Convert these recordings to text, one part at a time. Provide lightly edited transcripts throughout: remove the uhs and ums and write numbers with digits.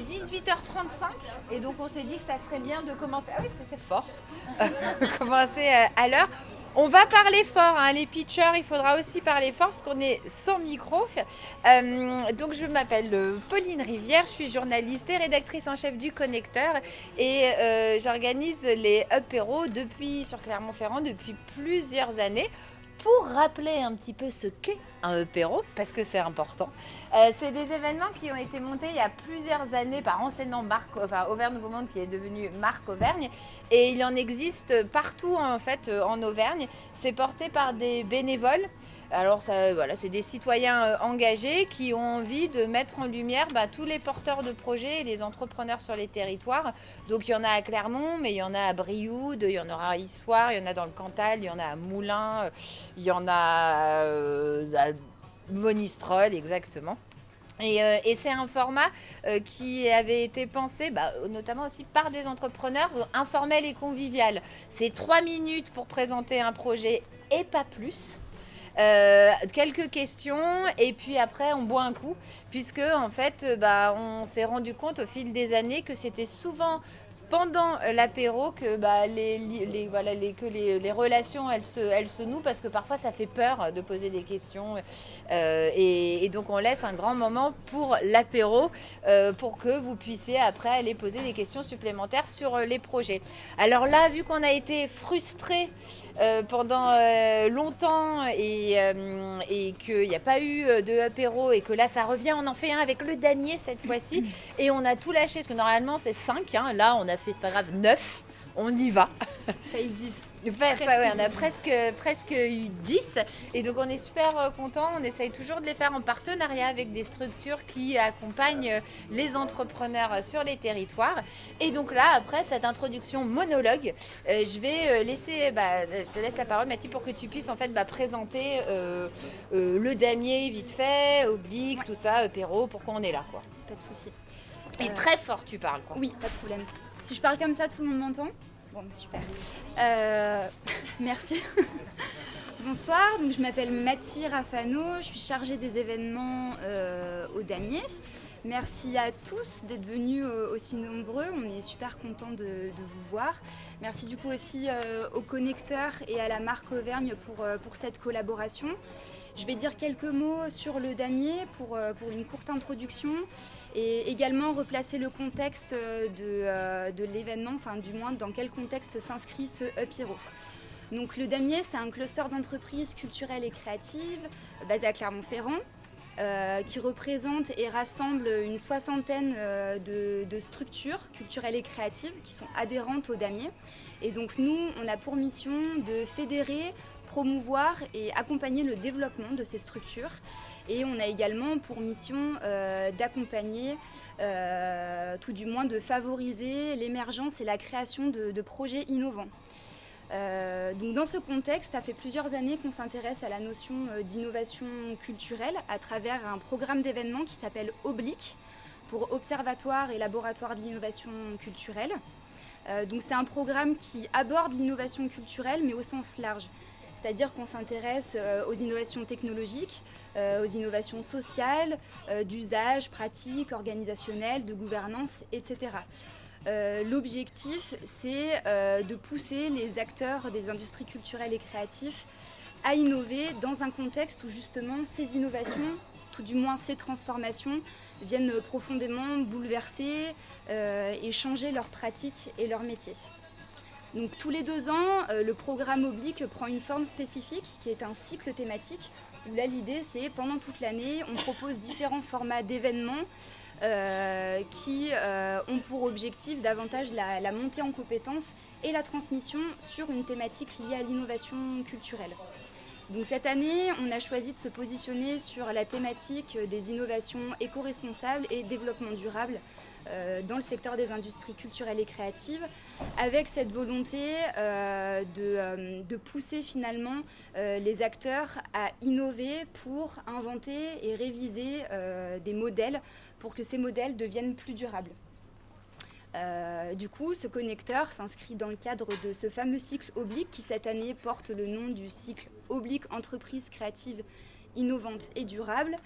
18h35 et donc on s'est dit que ça serait bien de commencer. Ah oui, c'est fort. Commencer à l'heure. On va parler fort, hein. Les pitchers, il faudra aussi parler fort parce qu'on est sans micro. Donc je m'appelle Pauline Rivière, je suis journaliste et rédactrice en chef du Connecteur et j'organise les apéros sur Clermont-Ferrand depuis plusieurs années. Pour rappeler un petit peu ce qu'est un apéro, parce que c'est important, c'est des événements qui ont été montés il y a plusieurs années par enseignant Auvergne Nouveau Monde qui est devenu Marc Auvergne, et il en existe partout en fait en Auvergne. C'est porté par des bénévoles. Alors c'est des citoyens engagés qui ont envie de mettre en lumière tous les porteurs de projets et les entrepreneurs sur les territoires. Donc il y en a à Clermont, mais il y en a à Brioude, il y en aura à Issoire, il y en a dans le Cantal, il y en a à Moulins, il y en a à Monistrol exactement. Et c'est un format qui avait été pensé notamment aussi par des entrepreneurs informels et convivial. C'est 3 minutes pour présenter un projet et pas plus. Quelques questions et puis après on boit un coup puisque en fait on s'est rendu compte au fil des années que c'était souvent pendant l'apéro que les relations elles se nouent, parce que parfois ça fait peur de poser des questions et donc on laisse un grand moment pour l'apéro pour que vous puissiez après aller poser des questions supplémentaires sur les projets. Alors là, vu qu'on a été frustrés pendant longtemps et qu'il n'y a pas eu de apéro et que là ça revient, on en fait un avec le damier cette fois-ci et on a tout lâché parce que normalement c'est 5, hein. Là on a fait, c'est pas grave, 9, on y va. Failli 10. On a presque eu 10 et donc on est super contents. On essaye toujours de les faire en partenariat avec des structures qui accompagnent les entrepreneurs sur les territoires. Et donc là, après cette introduction monologue, je vais je te laisse la parole, Mathilde, pour que tu puisses en fait présenter le damier vite fait, oblique, tout ça, apéro, pourquoi on est là, quoi. Pas de souci. Et très fort tu parles, quoi. Oui, pas de problème. Si je parle comme ça, tout le monde m'entend ? Bon, super. Merci. Bonsoir, donc je m'appelle Mathilde Rafano, je suis chargée des événements au damier. Merci à tous d'être venus aussi nombreux, on est super contents de vous voir. Merci du coup aussi au Connecteur et à la marque Auvergne pour cette collaboration. Je vais dire quelques mots sur le damier pour une courte introduction et également replacer le contexte de l'événement, enfin du moins dans quel contexte s'inscrit ce apéro. Donc le damier, c'est un cluster d'entreprises culturelles et créatives basé à Clermont-Ferrand qui représente et rassemble une soixantaine de structures culturelles et créatives qui sont adhérentes au damier. Et donc nous, on a pour mission de fédérer, promouvoir et accompagner le développement de ces structures. Et on a également pour mission d'accompagner, tout du moins de favoriser l'émergence et la création de projets innovants. Donc dans ce contexte, ça fait plusieurs années qu'on s'intéresse à la notion d'innovation culturelle à travers un programme d'événements qui s'appelle Oblique, pour Observatoire et Laboratoire de l'innovation culturelle. Donc c'est un programme qui aborde l'innovation culturelle mais au sens large. C'est-à-dire qu'on s'intéresse aux innovations technologiques, aux innovations sociales, d'usage, pratiques, organisationnelles, de gouvernance, etc. L'objectif, c'est de pousser les acteurs des industries culturelles et créatives à innover dans un contexte où justement ces innovations, tout du moins ces transformations, viennent profondément bouleverser et changer leurs pratiques et leurs métiers. Donc tous les 2 ans, le programme Oblique prend une forme spécifique qui est un cycle thématique où là l'idée c'est pendant toute l'année on propose différents formats d'événements qui ont pour objectif davantage la montée en compétences et la transmission sur une thématique liée à l'innovation culturelle. Donc cette année, on a choisi de se positionner sur la thématique des innovations éco-responsables et développement durable dans le secteur des industries culturelles et créatives, avec cette volonté de pousser finalement les acteurs à innover pour inventer et réviser des modèles pour que ces modèles deviennent plus durables. Du coup, ce connecteur s'inscrit dans le cadre de ce fameux cycle Oblique qui cette année porte le nom du cycle Oblique Entreprise Créative innovantes et durables.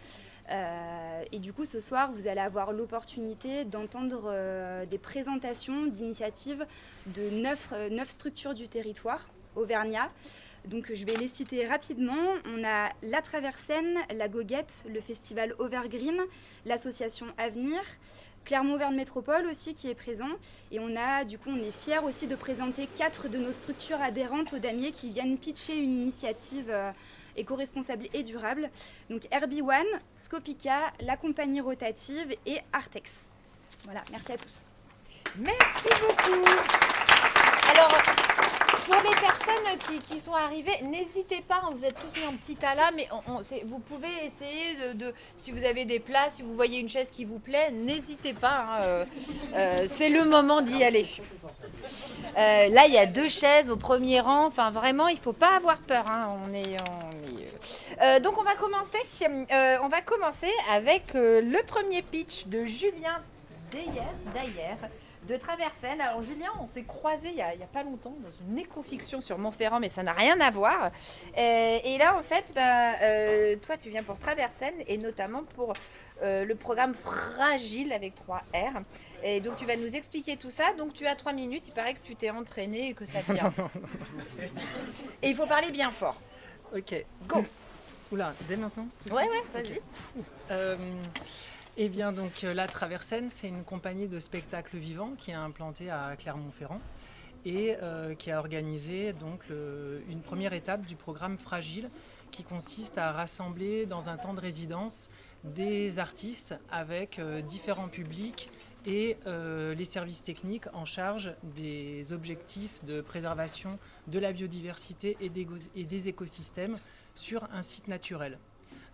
Et du coup, ce soir, vous allez avoir l'opportunité d'entendre des présentations d'initiatives de 9 structures du territoire auvergnat. Donc, je vais les citer rapidement. On a la Traversenne, la Goguette, le festival Overgreen, l'association Avenir, Clermont-Auvergne Métropole aussi qui est présent. Et on est fiers aussi de présenter 4 de nos structures adhérentes au damier qui viennent pitcher une initiative éco-responsable et durable. Donc Herbie One, Scopica, la compagnie rotative et Artex. Voilà, merci à tous. Merci beaucoup. Alors, pour les personnes qui sont arrivées, n'hésitez pas, vous êtes tous mis en petit tas là, mais vous pouvez essayer si vous avez des places, si vous voyez une chaise qui vous plaît, n'hésitez pas, c'est le moment d'y aller. Là, il y a 2 chaises au premier rang, enfin vraiment, il ne faut pas avoir peur. Donc on va commencer avec le premier pitch de Julien Dayer de Traversenne. Alors Julien, on s'est croisés il y a pas longtemps dans une éco-fiction sur Montferrand, mais ça n'a rien à voir. Et là, en fait, toi, tu viens pour Traversenne et notamment pour le programme Fragile avec 3 R. Et donc, tu vas nous expliquer tout ça. Donc, tu as 3 minutes. Il paraît que tu t'es entraîné et que ça tient. Et il faut parler bien fort. Ok. Go. Oula, dès maintenant ? Ouais, vas-y. Eh bien, donc, la Traversenne, c'est une compagnie de spectacles vivants qui est implantée à Clermont-Ferrand et qui a organisé donc, une première étape du programme Fragile qui consiste à rassembler dans un temps de résidence des artistes avec différents publics et les services techniques en charge des objectifs de préservation de la biodiversité et des écosystèmes sur un site naturel.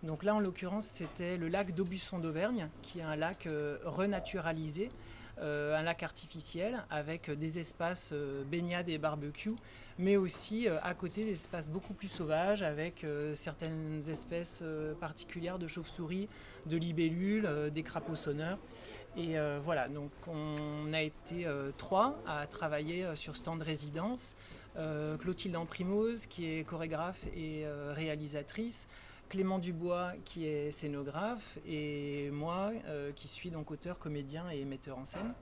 Donc là, en l'occurrence, c'était le lac d'Aubusson d'Auvergne, qui est un lac renaturalisé, un lac artificiel avec des espaces baignade et barbecue, mais aussi à côté des espaces beaucoup plus sauvages avec certaines espèces particulières de chauves-souris, de libellules, des crapauds sonneurs. Et voilà, donc on a été 3 à travailler sur ce temps de résidence. Clotilde Amprimoz, qui est chorégraphe et réalisatrice, Clément Dubois qui est scénographe et moi qui suis donc auteur, comédien et metteur en scène.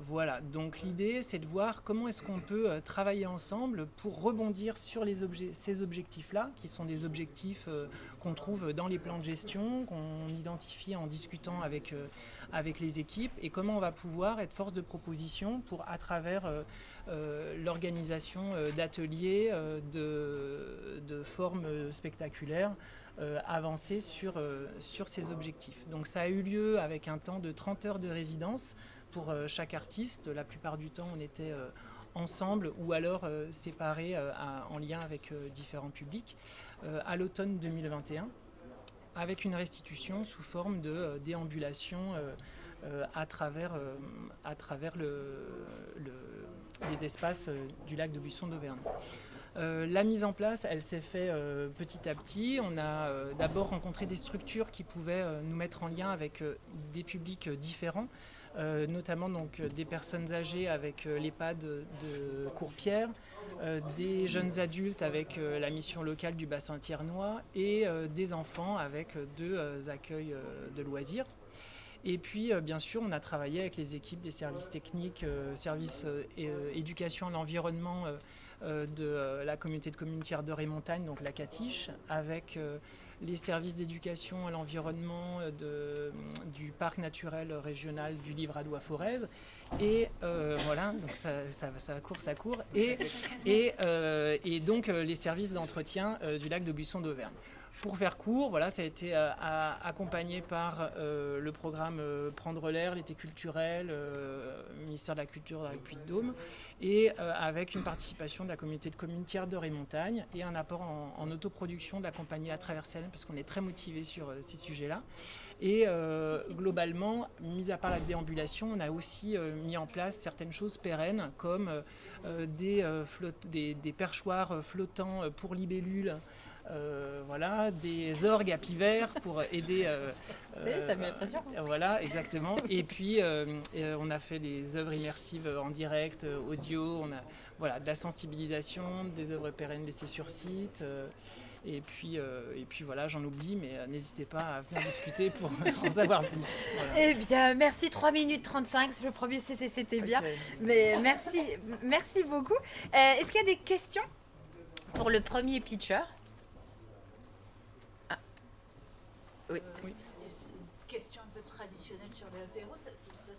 Voilà, donc l'idée c'est de voir comment est-ce qu'on peut travailler ensemble pour rebondir sur ces objectifs-là, qui sont des objectifs qu'on trouve dans les plans de gestion, qu'on identifie en discutant avec les équipes, et comment on va pouvoir être force de proposition pour, à travers l'organisation d'ateliers, de formes spectaculaires, avancer sur ces objectifs. Donc ça a eu lieu avec un temps de 30 heures de résidence pour chaque artiste. La plupart du temps, on était ensemble ou alors séparés en lien avec différents publics. À l'automne 2021, avec une restitution sous forme de déambulation à travers les espaces du lac d'Aubusson d'Auvergne. La mise en place, elle s'est faite petit à petit. On a d'abord rencontré des structures qui pouvaient nous mettre en lien avec des publics différents, notamment donc, des personnes âgées avec l'EHPAD de Courpierre, des jeunes adultes avec la mission locale du bassin thiernois et des enfants avec 2 accueils de loisirs. Et puis, bien sûr, on a travaillé avec les équipes des services techniques, services éducation à l'environnement de la communauté de communes Tiers d'Eure et Montagne, donc la CATICH, avec les services d'éducation à l'environnement du parc naturel régional du Livradois Forez. Et voilà, donc ça court. Et donc les services d'entretien du lac d'Aubusson d'Auvergne. Pour faire court, voilà, ça a été accompagné par le programme Prendre l'air, l'été culturel, ministère de la Culture avec Puy-de-Dôme, et avec une participation de la communauté de communes Tiers d'Eure et Montagne et un apport en autoproduction de la compagnie La Traversenne, parce qu'on est très motivés sur ces sujets-là. Et globalement, mis à part la déambulation, on a aussi mis en place certaines choses pérennes, comme des perchoirs flottants pour libellules, voilà, des orgues à pivert pour aider. Ça met la pression. Voilà, exactement. Et puis, on a fait des œuvres immersives en direct, audio. On a de la sensibilisation, des œuvres pérennes laissées sur site. Et puis voilà, j'en oublie, mais n'hésitez pas à venir discuter pour en savoir plus. Voilà. Eh bien, merci, 3 minutes 35, le premier c'était bien. Okay. Mais merci beaucoup. Est-ce qu'il y a des questions pour le premier pitcher? Oui. Question un peu traditionnelle sur le apéro, ça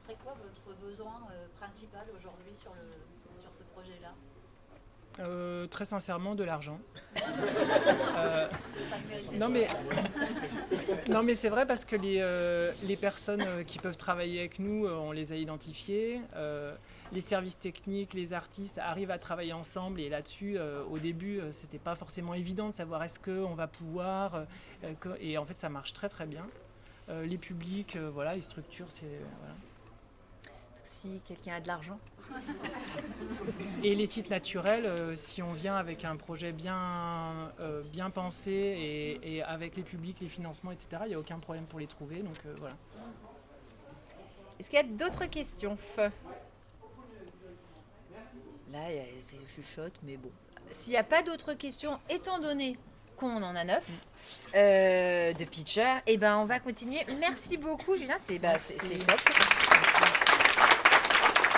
serait quoi votre besoin principal aujourd'hui sur ce projet-là? Très sincèrement, de l'argent. Non mais c'est vrai parce que les personnes qui peuvent travailler avec nous, on les a identifiées. Les services techniques, les artistes arrivent à travailler ensemble et là-dessus, au début, c'était pas forcément évident de savoir est-ce qu'on va pouvoir. Et en fait, ça marche très très bien. Les publics, voilà, les structures, c'est voilà. Si quelqu'un a de l'argent. Et les sites naturels, si on vient avec un projet bien pensé et avec les publics, les financements, etc., il n'y a aucun problème pour les trouver. Donc voilà. Est-ce qu'il y a d'autres questions? Là, c'est chuchote, mais bon. S'il n'y a pas d'autres questions, étant donné qu'on en a 9 de pitchers, eh ben, on va continuer. Merci beaucoup, Julien. C'est top.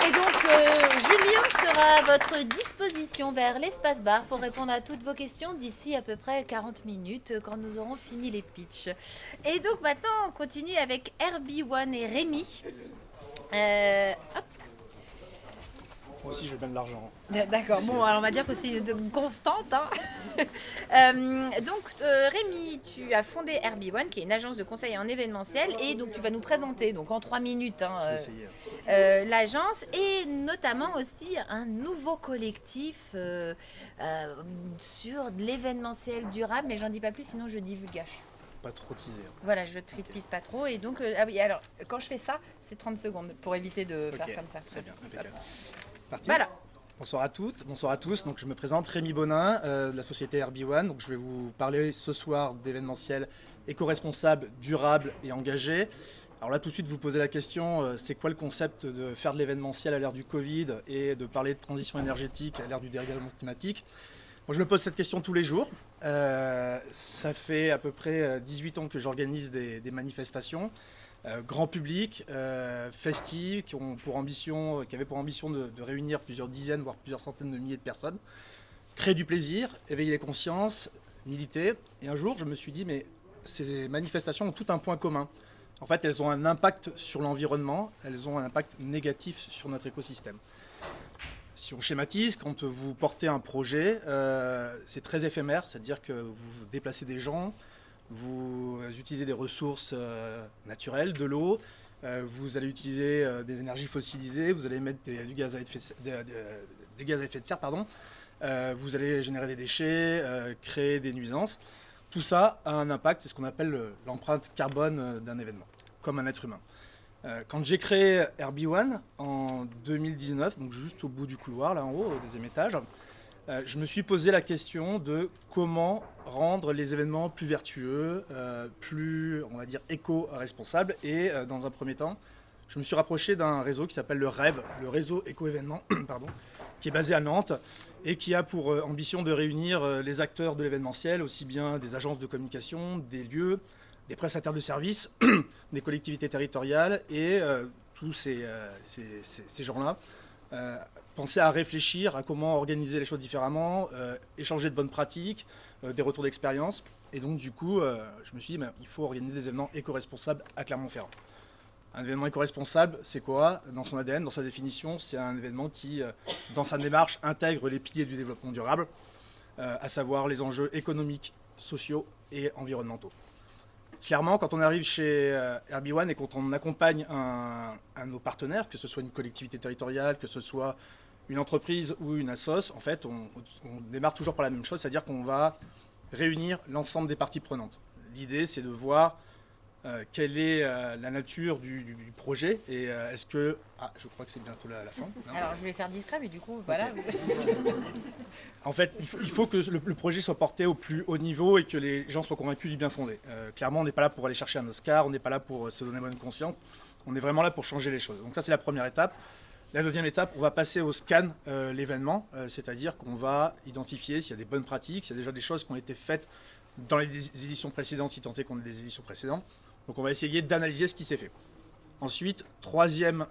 Et donc, Julien sera à votre disposition vers l'espace bar pour répondre à toutes vos questions d'ici à peu près 40 minutes quand nous aurons fini les pitchs. Et donc maintenant, on continue avec Herbie One et Rémi. Hop. Moi aussi, je veux bien de l'argent. D'accord, bon, alors on va dire que c'est une constante. Hein. Donc, Rémi, tu as fondé Herbie One, qui est une agence de conseil en événementiel, et donc tu vas nous présenter, donc en 3 minutes, hein, l'agence, et notamment aussi un nouveau collectif sur de l'événementiel durable, mais j'en dis pas plus, sinon je divulgage. Pas trop teaser. Voilà, je tease pas trop, et donc, ah oui, alors, quand je fais ça, c'est 30 secondes, pour éviter de faire comme ça. Très bien, impeccable. Parti. Voilà. Bonsoir à toutes, bonsoir à tous. Donc, je me présente Rémi Bonin de la société Herbie One. Donc, je vais vous parler ce soir d'événementiel éco-responsable, durable et engagé. Alors là, tout de suite, vous posez la question, c'est quoi le concept de faire de l'événementiel à l'ère du Covid et de parler de transition énergétique à l'ère du dérèglement climatique? Moi, je me pose cette question tous les jours. Ça fait à peu près 18 ans que j'organise des manifestations. Grand public, festives, qui avaient pour ambition de réunir plusieurs dizaines, voire plusieurs centaines de milliers de personnes, créer du plaisir, éveiller les consciences, militer. Et un jour, je me suis dit, mais ces manifestations ont tout un point commun. En fait, elles ont un impact sur l'environnement, elles ont un impact négatif sur notre écosystème. Si on schématise, quand vous portez un projet, c'est très éphémère, c'est-à-dire que vous déplacez des gens, vous utilisez des ressources naturelles, de l'eau, vous allez utiliser des énergies fossilisées, vous allez émettre des gaz à effet de serre, vous allez générer des déchets, créer des nuisances. Tout ça a un impact, c'est ce qu'on appelle l'empreinte carbone d'un événement, comme un être humain. Quand j'ai créé Herbie One en 2019, donc juste au bout du couloir, là en haut, au deuxième étage, je me suis posé la question de comment rendre les événements plus vertueux, plus, on va dire, éco-responsables. Et dans un premier temps, je me suis rapproché d'un réseau qui s'appelle le REV, le réseau éco-événement, qui est basé à Nantes et qui a pour ambition de réunir les acteurs de l'événementiel, aussi bien des agences de communication, des lieux, des prestataires de services, des collectivités territoriales et tous ces gens-là. Penser à réfléchir à comment organiser les choses différemment, échanger de bonnes pratiques, des retours d'expérience. Et donc, du coup, je me suis dit, il faut organiser des événements éco-responsables à Clermont-Ferrand. Un événement éco-responsable, c'est quoi? Dans son ADN, dans sa définition, c'est un événement qui, dans sa démarche, intègre les piliers du développement durable, à savoir les enjeux économiques, sociaux et environnementaux. Clairement, quand on arrive chez Herbie One et quand on accompagne un de nos partenaires, que ce soit une collectivité territoriale, que ce soit une entreprise ou une assoce, en fait, on démarre toujours par la même chose, c'est-à-dire qu'on va réunir l'ensemble des parties prenantes. L'idée, c'est de voir quelle est la nature du projet et est-ce que... Ah, je crois que c'est bientôt la fin. Non. Alors, je vais faire discret, mais du coup, voilà. Okay. En fait, il faut que le projet soit porté au plus haut niveau et que les gens soient convaincus du bien fondé. Clairement, on n'est pas là pour aller chercher un Oscar, on n'est pas là pour se donner bonne conscience, on est vraiment là pour changer les choses. Donc ça, c'est la première étape. La deuxième étape, on va passer au scan l'événement, c'est-à-dire qu'on va identifier s'il y a des bonnes pratiques, s'il y a déjà des choses qui ont été faites dans les éditions précédentes, si tant est qu'on ait des éditions précédentes. Donc on va essayer d'analyser ce qui s'est fait. Ensuite, troisième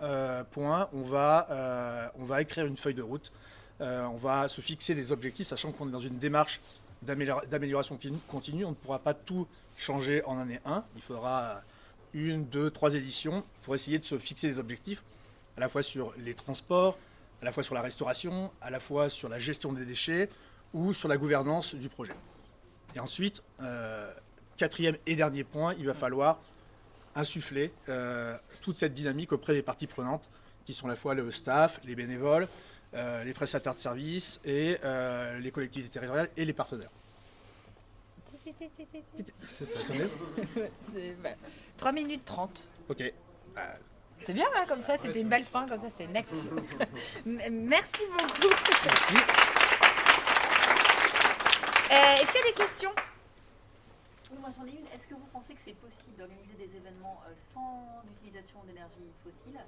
point, on va écrire une feuille de route. On va se fixer des objectifs, sachant qu'on est dans une démarche d'amélioration continue. On ne pourra pas tout changer en année 1. Il faudra 1, 2, 3 éditions pour essayer de se fixer des objectifs, à la fois sur les transports, à la fois sur la restauration, à la fois sur la gestion des déchets ou sur la gouvernance du projet. Et ensuite, quatrième et dernier point, il va falloir insuffler toute cette dynamique auprès des parties prenantes, qui sont à la fois le staff, les bénévoles, les prestataires de services et les collectivités territoriales et les partenaires. Ça sonnait ? 3 minutes 30. Ok. C'est bien là, comme ça, c'était une belle fin, comme ça, c'est net. Merci beaucoup. Merci. Est-ce qu'il y a des questions? Oui, moi j'en ai une. Est-ce que vous pensez que c'est possible d'organiser des événements sans utilisation d'énergie fossile?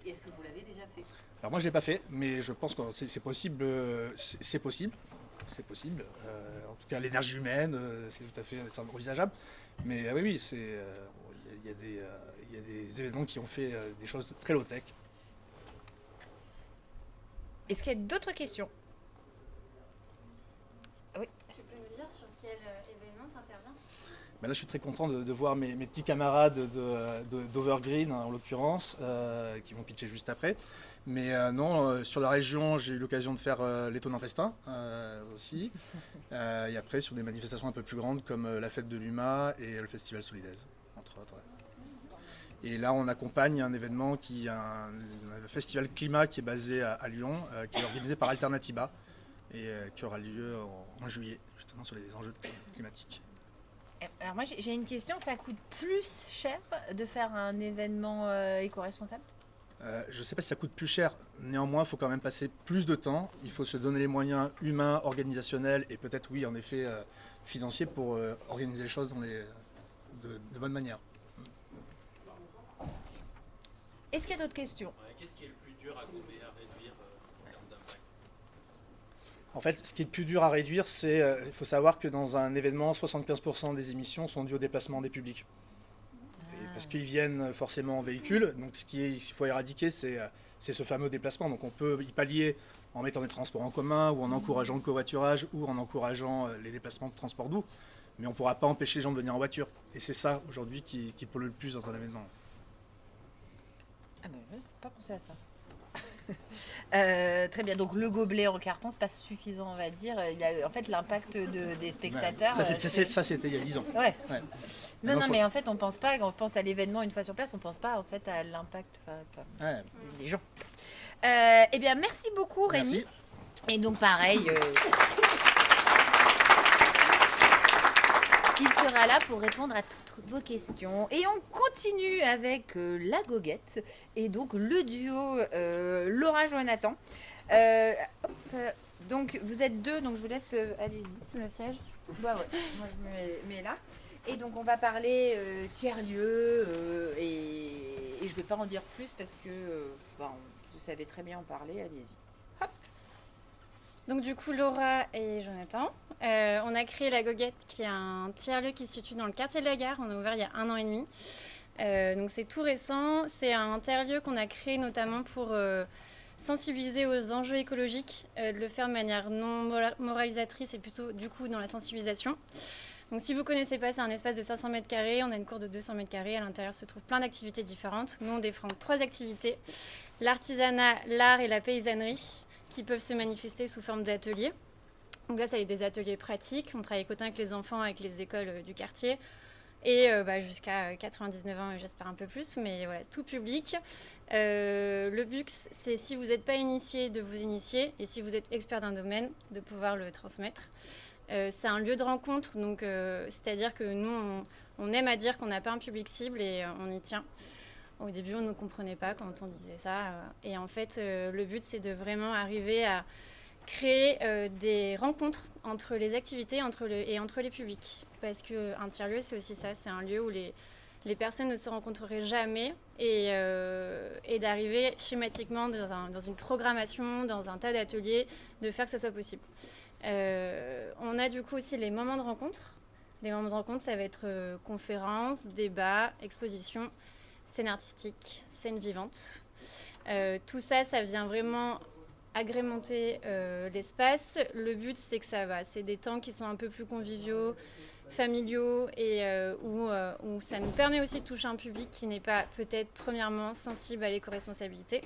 Et est-ce que vous l'avez déjà fait? Alors moi je ne l'ai pas fait, mais je pense que c'est possible. C'est possible. C'est possible. En tout cas, l'énergie humaine, c'est tout à fait envisageable. Mais oui, il y a des événements qui ont fait des choses très low-tech. Est-ce qu'il y a d'autres questions? Oui. Tu peux nous dire sur quel événement tu interviens? Ben là, je suis très content de voir mes petits camarades d'Overgreen, en l'occurrence, qui vont pitcher juste après. Mais non, sur la région, j'ai eu l'occasion de faire l'étonnant festin aussi. Et après, sur des manifestations un peu plus grandes comme la fête de l'UMA et le festival Solidaise, entre autres. Ouais. Et là, on accompagne un événement un festival climat qui est basé à Lyon, qui est organisé par Alternatiba et qui aura lieu en juillet, justement sur les enjeux climatiques. Alors moi j'ai une question, ça coûte plus cher de faire un événement éco-responsable? Je ne sais pas si ça coûte plus cher, néanmoins il faut quand même passer plus de temps, il faut se donner les moyens humains, organisationnels et peut-être oui en effet financiers pour organiser les choses de bonne manière. Est-ce qu'il y a d'autres questions? Qu'est-ce qui est le plus dur à gommer, à réduire en termes d'impact? En fait, ce qui est le plus dur à réduire, il faut savoir que dans un événement, 75% des émissions sont dues au déplacement des publics. Parce qu'ils viennent forcément en véhicule, donc qu'il faut éradiquer, c'est ce fameux déplacement. Donc on peut y pallier en mettant des transports en commun, ou en encourageant le covoiturage, ou en encourageant les déplacements de transport doux. Mais on ne pourra pas empêcher les gens de venir en voiture. Et c'est ça, aujourd'hui, qui pollue le plus dans un événement. Ah ben je n'ai pas pensé à ça. Très bien, donc le gobelet en carton, c'est pas suffisant, on va dire. En fait, l'impact des spectateurs. Ouais. Ça, c'était il y a 10 ans. Ouais. Ouais. Non, mais en fait, on pense pas. Quand on pense à l'événement une fois sur place, on pense pas en fait à l'impact des gens. Eh bien, merci beaucoup, Rémi. Merci. Et donc, pareil. Il sera là pour répondre à toutes vos questions. Et on continue avec la goguette et donc le duo Laura-Jonathan. Donc vous êtes deux, donc je vous laisse, allez-y, le siège. Bah ouais, moi je me mets là. Et donc on va parler tiers-lieu et je ne vais pas en dire plus parce que vous savez très bien en parler, allez-y. Hop. Donc du coup, Laura et Jonathan, on a créé La Goguette, qui est un tiers-lieu qui se situe dans le quartier de la Gare. On a ouvert il y a 1 an et demi. Donc c'est tout récent. C'est un tiers-lieu qu'on a créé notamment pour sensibiliser aux enjeux écologiques, de le faire de manière non moralisatrice et plutôt du coup dans la sensibilisation. Donc si vous ne connaissez pas, c'est un espace de 500 mètres carrés. On a une cour de 200 mètres carrés. À l'intérieur se trouvent plein d'activités différentes. Nous, on défend 3 activités. L'artisanat, l'art et la paysannerie, qui peuvent se manifester sous forme d'ateliers. Donc là, ça va être des ateliers pratiques. On travaille côté avec les enfants, avec les écoles du quartier. Et jusqu'à 99 ans, j'espère un peu plus. Mais voilà, tout public. Le but, c'est si vous n'êtes pas initié, de vous initier. Et si vous êtes expert d'un domaine, de pouvoir le transmettre. C'est un lieu de rencontre. Donc, c'est-à-dire que nous, on aime à dire qu'on n'a pas un public cible et on y tient. Au début, on ne comprenait pas quand on disait ça. Et en fait, le but, c'est de vraiment arriver à créer des rencontres entre les activités et entre les publics. Parce qu'un tiers-lieu, c'est aussi ça. C'est un lieu où les personnes ne se rencontreraient jamais et d'arriver schématiquement dans une programmation, dans un tas d'ateliers, de faire que ça soit possible. On a du coup aussi les moments de rencontre. Les moments de rencontre, ça va être conférences, débats, expositions, scène artistique, scène vivante. Tout ça, ça vient vraiment agrémenter l'espace. Le but, c'est que c'est des temps qui sont un peu plus conviviaux, familiaux et où ça nous permet aussi de toucher un public qui n'est pas peut-être premièrement sensible à l'éco-responsabilité.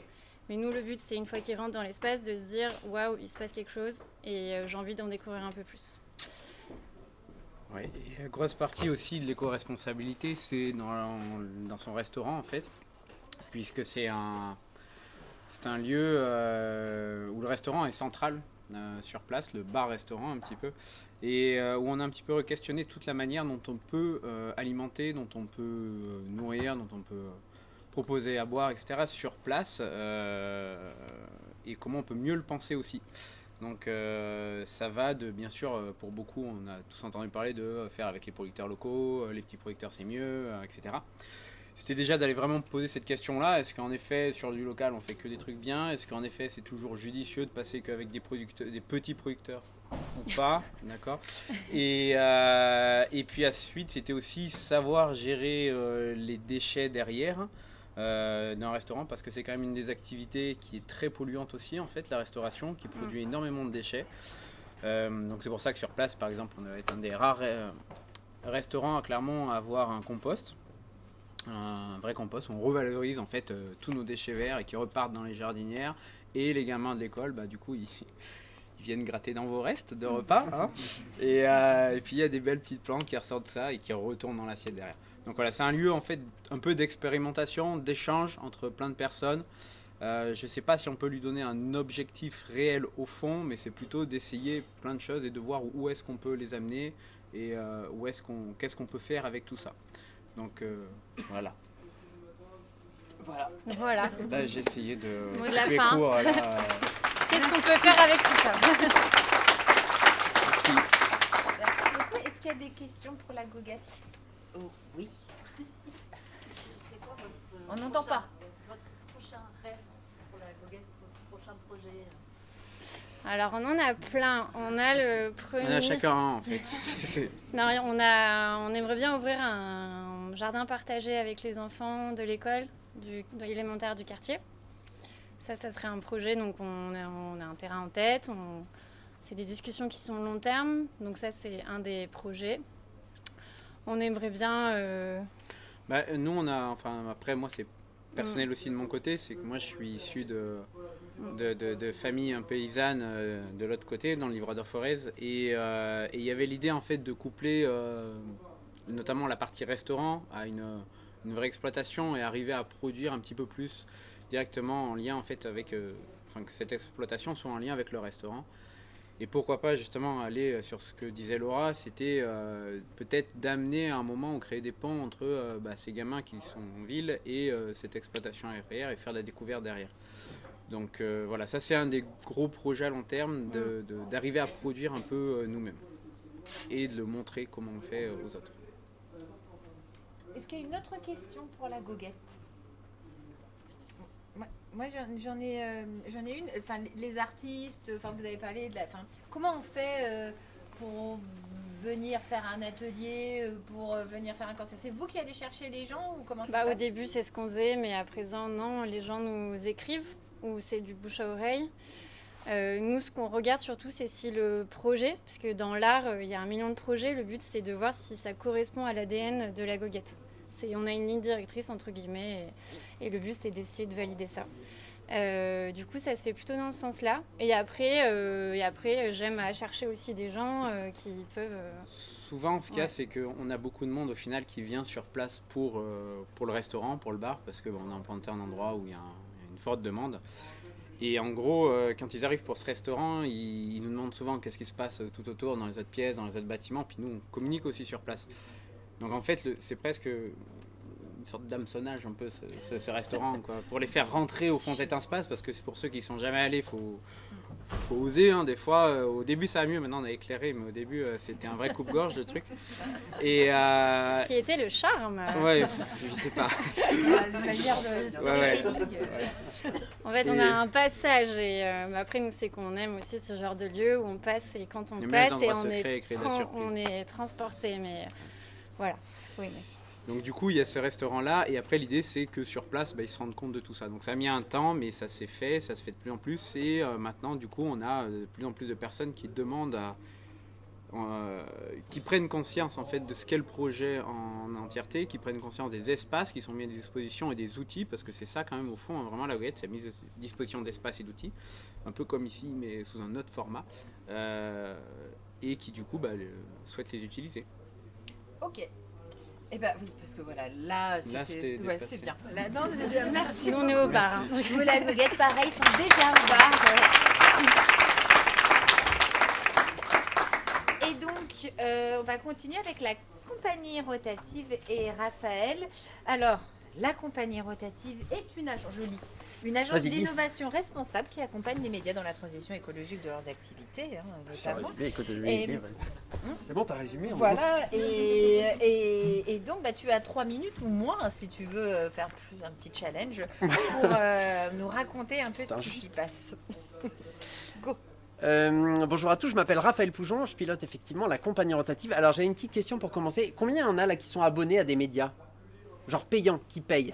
Mais nous, le but, c'est une fois qu'ils rentrent dans l'espace de se dire « Waouh, il se passe quelque chose et j'ai envie d'en découvrir un peu plus ». Oui, et la grosse partie aussi de l'éco-responsabilité, c'est dans son restaurant en fait, puisque c'est un lieu où le restaurant est central sur place, le bar-restaurant un petit peu, et où on a un petit peu questionné toute la manière dont on peut alimenter, dont on peut nourrir, dont on peut proposer à boire, etc. sur place, et comment on peut mieux le penser aussi. Donc ça va de, bien sûr, pour beaucoup, on a tous entendu parler de faire avec les producteurs locaux, les petits producteurs c'est mieux, etc. C'était déjà d'aller vraiment poser cette question-là. Est-ce qu'en effet, sur du local, on fait que des trucs bien? Est-ce qu'en effet, c'est toujours judicieux de passer qu'avec des petits producteurs ou pas? D'accord. Et puis ensuite, c'était aussi savoir gérer les déchets derrière d'un restaurant, parce que c'est quand même une des activités qui est très polluante aussi, en fait, la restauration, qui produit énormément de déchets. Donc c'est pour ça que sur place, par exemple, on va être un des rares restaurants à Clermont à avoir un compost. Un vrai compost où on revalorise en fait tous nos déchets verts et qui repartent dans les jardinières, et les gamins de l'école du coup ils viennent gratter dans vos restes de repas hein. Et puis il y a des belles petites plantes qui ressortent de ça et qui retournent dans l'assiette derrière. Donc voilà, c'est un lieu en fait un peu d'expérimentation, d'échange entre plein de personnes. Je sais pas si on peut lui donner un objectif réel au fond, mais c'est plutôt d'essayer plein de choses et de voir où est-ce qu'on peut les amener et qu'est-ce qu'on peut faire avec tout ça. Donc voilà. Voilà. Là, j'ai essayé de Mot de la couper fin. court, là. Qu'est-ce qu'on peut faire avec tout ça? Merci beaucoup. Est-ce qu'il y a des questions pour la goguette? Oh, oui. C'est quoi On n'entend pas. Votre prochain rêve pour la goguette, votre prochain projet? Alors on en a plein. On a le premier. On a chacun un en fait. Non, on aimerait bien ouvrir un jardin partagé avec les enfants de l'école, de l'élémentaire du quartier. Ça serait un projet, donc on a un terrain en tête. C'est des discussions qui sont long terme, donc ça c'est un des projets. On aimerait bien. Nous on a, enfin après moi c'est personnel aussi de mon côté, c'est que moi je suis issu de familles paysannes de l'autre côté, dans le Livre-d'Or-Forez, et il y avait l'idée en fait de coupler notamment la partie restaurant à une vraie exploitation et arriver à produire un petit peu plus directement en lien en fait avec, que cette exploitation soit en lien avec le restaurant. Et pourquoi pas justement aller sur ce que disait Laura, c'était peut-être d'amener à un moment ou créer des ponts entre ces gamins qui sont en ville et cette exploitation arrière et faire de la découverte derrière. Donc voilà, ça c'est un des gros projets à long terme, d'arriver à produire un peu nous-mêmes et de le montrer comment on fait aux autres. Est-ce qu'il y a une autre question pour la goguette? Moi j'en ai une. Enfin, les artistes, vous avez parlé de comment on fait pour venir faire un atelier, pour venir faire un concert? C'est vous qui allez chercher les gens ou comment ça se passe? Au début c'est ce qu'on faisait, mais à présent non, les gens nous écrivent ou c'est du bouche à oreille. Nous, ce qu'on regarde surtout, c'est si le projet, parce que dans l'art, il y a 1 million de projets, le but c'est de voir si ça correspond à l'ADN de la goguette. On a une ligne directrice entre guillemets, et le but c'est d'essayer de valider ça. Du coup, ça se fait plutôt dans ce sens-là. Et après j'aime à chercher aussi des gens qui peuvent... Souvent, ce qu'il y a, c'est qu'on a beaucoup de monde au final qui vient sur place pour le restaurant, pour le bar, parce qu'on a implanté un endroit où il y a une forte demande. Et en gros, quand ils arrivent pour ce restaurant, ils nous demandent souvent qu'est-ce qui se passe tout autour, dans les autres pièces, dans les autres bâtiments, puis nous, on communique aussi sur place. Donc en fait, c'est presque une sorte d'hameçonnage un peu, ce restaurant, quoi, pour les faire rentrer au fond de cet espace, parce que c'est pour ceux qui ne sont jamais allés, il faut faut oser, hein, des fois. Au début, ça va mieux, maintenant on a éclairé, mais au début, c'était un vrai coupe-gorge, le truc. Et, Ce qui était le charme. ouais, je sais pas. Une manière de Ouais, storytelling. En fait, Et- on a un passage et après, nous, c'est qu'on aime aussi ce genre de lieu où on passe et quand on Il y a même passe des et endroits secrets et créer de la surprise. on est transporté. Mais voilà, faut aimer. Donc du coup, il y a ce restaurant-là, et après l'idée c'est que sur place, ils se rendent compte de tout ça. Donc ça a mis un temps, mais ça s'est fait, ça se fait de plus en plus, et maintenant du coup on a de plus en plus de personnes qui demandent qui prennent conscience en fait de ce qu'est le projet en entièreté, qui prennent conscience des espaces qui sont mis à disposition et des outils, parce que c'est ça quand même au fond, vraiment la goguette, c'est la mise à disposition d'espaces et d'outils, un peu comme ici mais sous un autre format, et qui du coup souhaitent les utiliser. Ok. Eh ben oui, parce que voilà, là, c'était ouais, dépassé. c'est bien. Là, non, c'est bien. Merci. Nous, on est au bar. Hein. Vous, la goguette, pareil, sont déjà au bar. Et donc, on va continuer avec la compagnie rotative et Raphaël. Alors, la compagnie rotative est une agence, je lis, une agence Vas-y, dis. d'innovation responsable qui accompagne les médias dans la transition écologique de leurs activités, notamment. Et- C'est bon, t'as résumé. Voilà, et donc tu as 3 minutes ou moins si tu veux faire un petit challenge pour nous raconter un peu ce qui s'y passe. Bonjour à tous, je m'appelle Raphaël Poujon, je pilote effectivement la compagnie rotative. Alors j'ai une petite question pour commencer. Combien il y en a là qui sont abonnés à des médias? Genre payants, qui payent?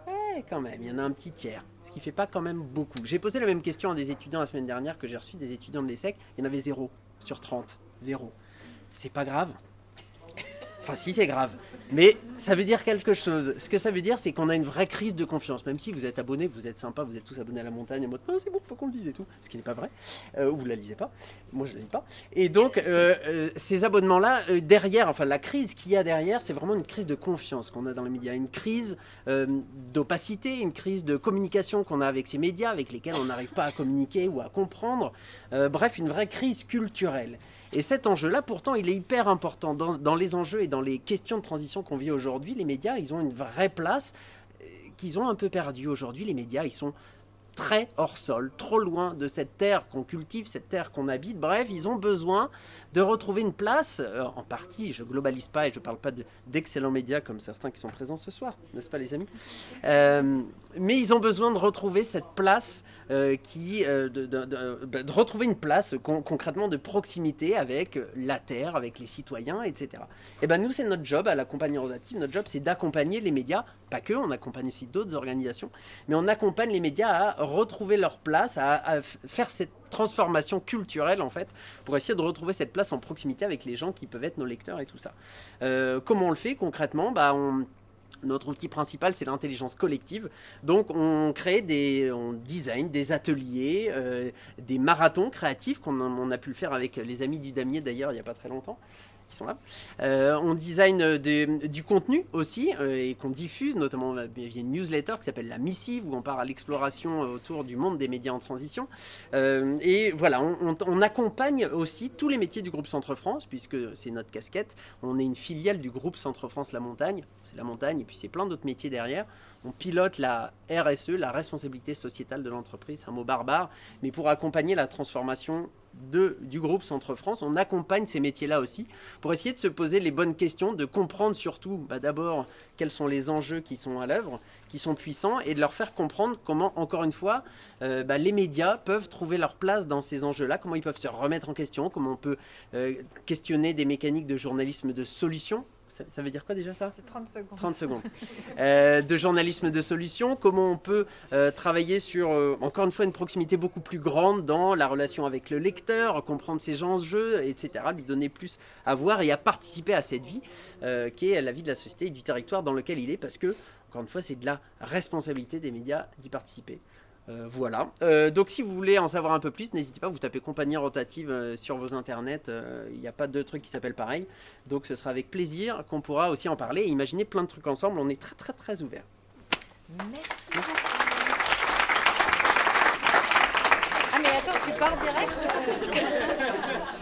Ouais, quand même, il y en a un petit tiers. Ce qui fait pas quand même beaucoup. J'ai posé la même question à des étudiants la semaine dernière que j'ai reçu des étudiants de l'ESSEC. Il y en avait 0 sur 30. 0. C'est pas grave. Enfin si, c'est grave. Mais ça veut dire quelque chose. Ce que ça veut dire, c'est qu'on a une vraie crise de confiance. Même si vous êtes abonnés, vous êtes sympa, vous êtes tous abonnés à la montagne en mode c'est bon, faut qu'on le dise et tout. Ce qui n'est pas vrai. Ou vous la lisez pas. Moi, je la lis pas. Et donc, ces abonnements-là, derrière, enfin la crise qu'il y a derrière, c'est vraiment une crise de confiance qu'on a dans les médias. Une crise d'opacité, une crise de communication qu'on a avec ces médias, avec lesquels on n'arrive pas à communiquer ou à comprendre. Bref, une vraie crise culturelle. Et cet enjeu-là, pourtant, il est hyper important. Dans les enjeux et dans les questions de transition qu'on vit aujourd'hui, les médias, ils ont une vraie place qu'ils ont un peu perdue aujourd'hui. Les médias, ils sont très hors sol, trop loin de cette terre qu'on cultive, cette terre qu'on habite. Bref, ils ont besoin de retrouver une place, en partie, je globalise pas et je parle pas d'excellents médias comme certains qui sont présents ce soir, n'est-ce pas les amis? Mais ils ont besoin de retrouver cette place, de retrouver une place concrètement de proximité avec la terre, avec les citoyens, etc. Et ben nous, c'est notre job à la compagnie rotative, notre job c'est d'accompagner les médias, pas que, on accompagne aussi d'autres organisations, mais on accompagne les médias à retrouver leur place, à faire cette transformation culturelle en fait, pour essayer de retrouver cette place en proximité avec les gens qui peuvent être nos lecteurs et tout ça. Comment on le fait concrètement? Notre outil principal, c'est l'intelligence collective. Donc, on design des ateliers, des marathons créatifs qu'on a pu le faire avec les amis du Damier d'ailleurs il n'y a pas très longtemps. Ils sont là. On design du contenu aussi et qu'on diffuse, notamment via une newsletter qui s'appelle La Missive, où on part à l'exploration autour du monde des médias en transition. Et voilà, on accompagne aussi tous les métiers du groupe Centre France, puisque c'est notre casquette. On est une filiale du groupe Centre France La Montagne. C'est la montagne et puis c'est plein d'autres métiers derrière. On pilote la RSE, la responsabilité sociétale de l'entreprise, c'est un mot barbare, mais pour accompagner la transformation du groupe Centre France, on accompagne ces métiers-là aussi, pour essayer de se poser les bonnes questions, de comprendre surtout d'abord quels sont les enjeux qui sont à l'œuvre, qui sont puissants, et de leur faire comprendre comment, encore une fois, les médias peuvent trouver leur place dans ces enjeux-là, comment ils peuvent se remettre en question, comment on peut questionner des mécaniques de journalisme de solution. Ça veut dire quoi déjà ça? C'est 30 secondes. 30 secondes. De journalisme de solution, comment on peut travailler sur, encore une fois, une proximité beaucoup plus grande dans la relation avec le lecteur, comprendre ses enjeux, etc., lui donner plus à voir et à participer à cette vie qui est la vie de la société et du territoire dans lequel il est, parce que, encore une fois, c'est de la responsabilité des médias d'y participer. Voilà. Donc si vous voulez en savoir un peu plus, n'hésitez pas, vous tapez compagnie rotative sur vos internets. Il n'y a pas de truc qui s'appelle pareil. Donc ce sera avec plaisir qu'on pourra aussi en parler et imaginer plein de trucs ensemble. On est très très très ouverts. Merci beaucoup. Ah mais attends, Tu pars direct?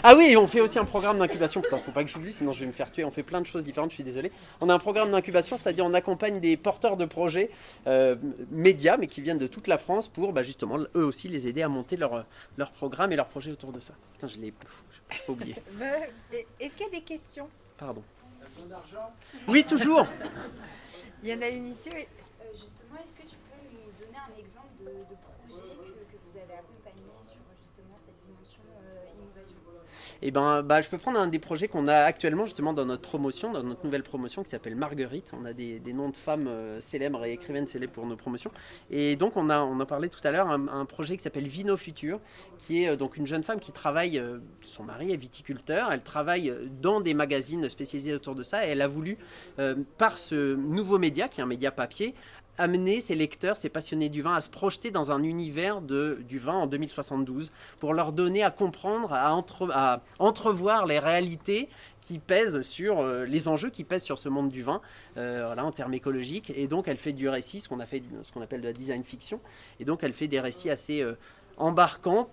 Ah oui, et on fait aussi un programme d'incubation. Putain, faut pas que j'oublie, sinon je vais me faire tuer. On fait plein de choses différentes, je suis désolé. On a un programme d'incubation, c'est-à-dire on accompagne des porteurs de projets médias, mais qui viennent de toute la France pour justement, eux aussi, les aider à monter leur programme et leur projet autour de ça. Putain, j'ai pas oublié. Est-ce qu'il y a des questions? Pardon. Oui, toujours. Il y en a une ici, oui. Justement, est-ce que tu peux nous donner un exemple de projet que vous avez accompagné sur justement cette dimension innovation? Et je peux prendre un des projets qu'on a actuellement justement dans notre promotion, dans notre nouvelle promotion qui s'appelle Marguerite. On a des noms de femmes célèbres et écrivaines célèbres pour nos promotions. Et donc on en parlait tout à l'heure, un projet qui s'appelle Vino Futur, qui est donc une jeune femme qui travaille, son mari est viticulteur, elle travaille dans des magazines spécialisés autour de ça et elle a voulu, par ce nouveau média, qui est un média papier, amener ses lecteurs, ses passionnés du vin à se projeter dans un univers du vin en 2072 pour leur donner à comprendre, à entrevoir les réalités qui pèsent sur les enjeux qui pèsent sur ce monde du vin en termes écologiques. Et donc elle fait du récit, ce qu'on appelle de la design fiction. Et donc elle fait des récits assez embarquants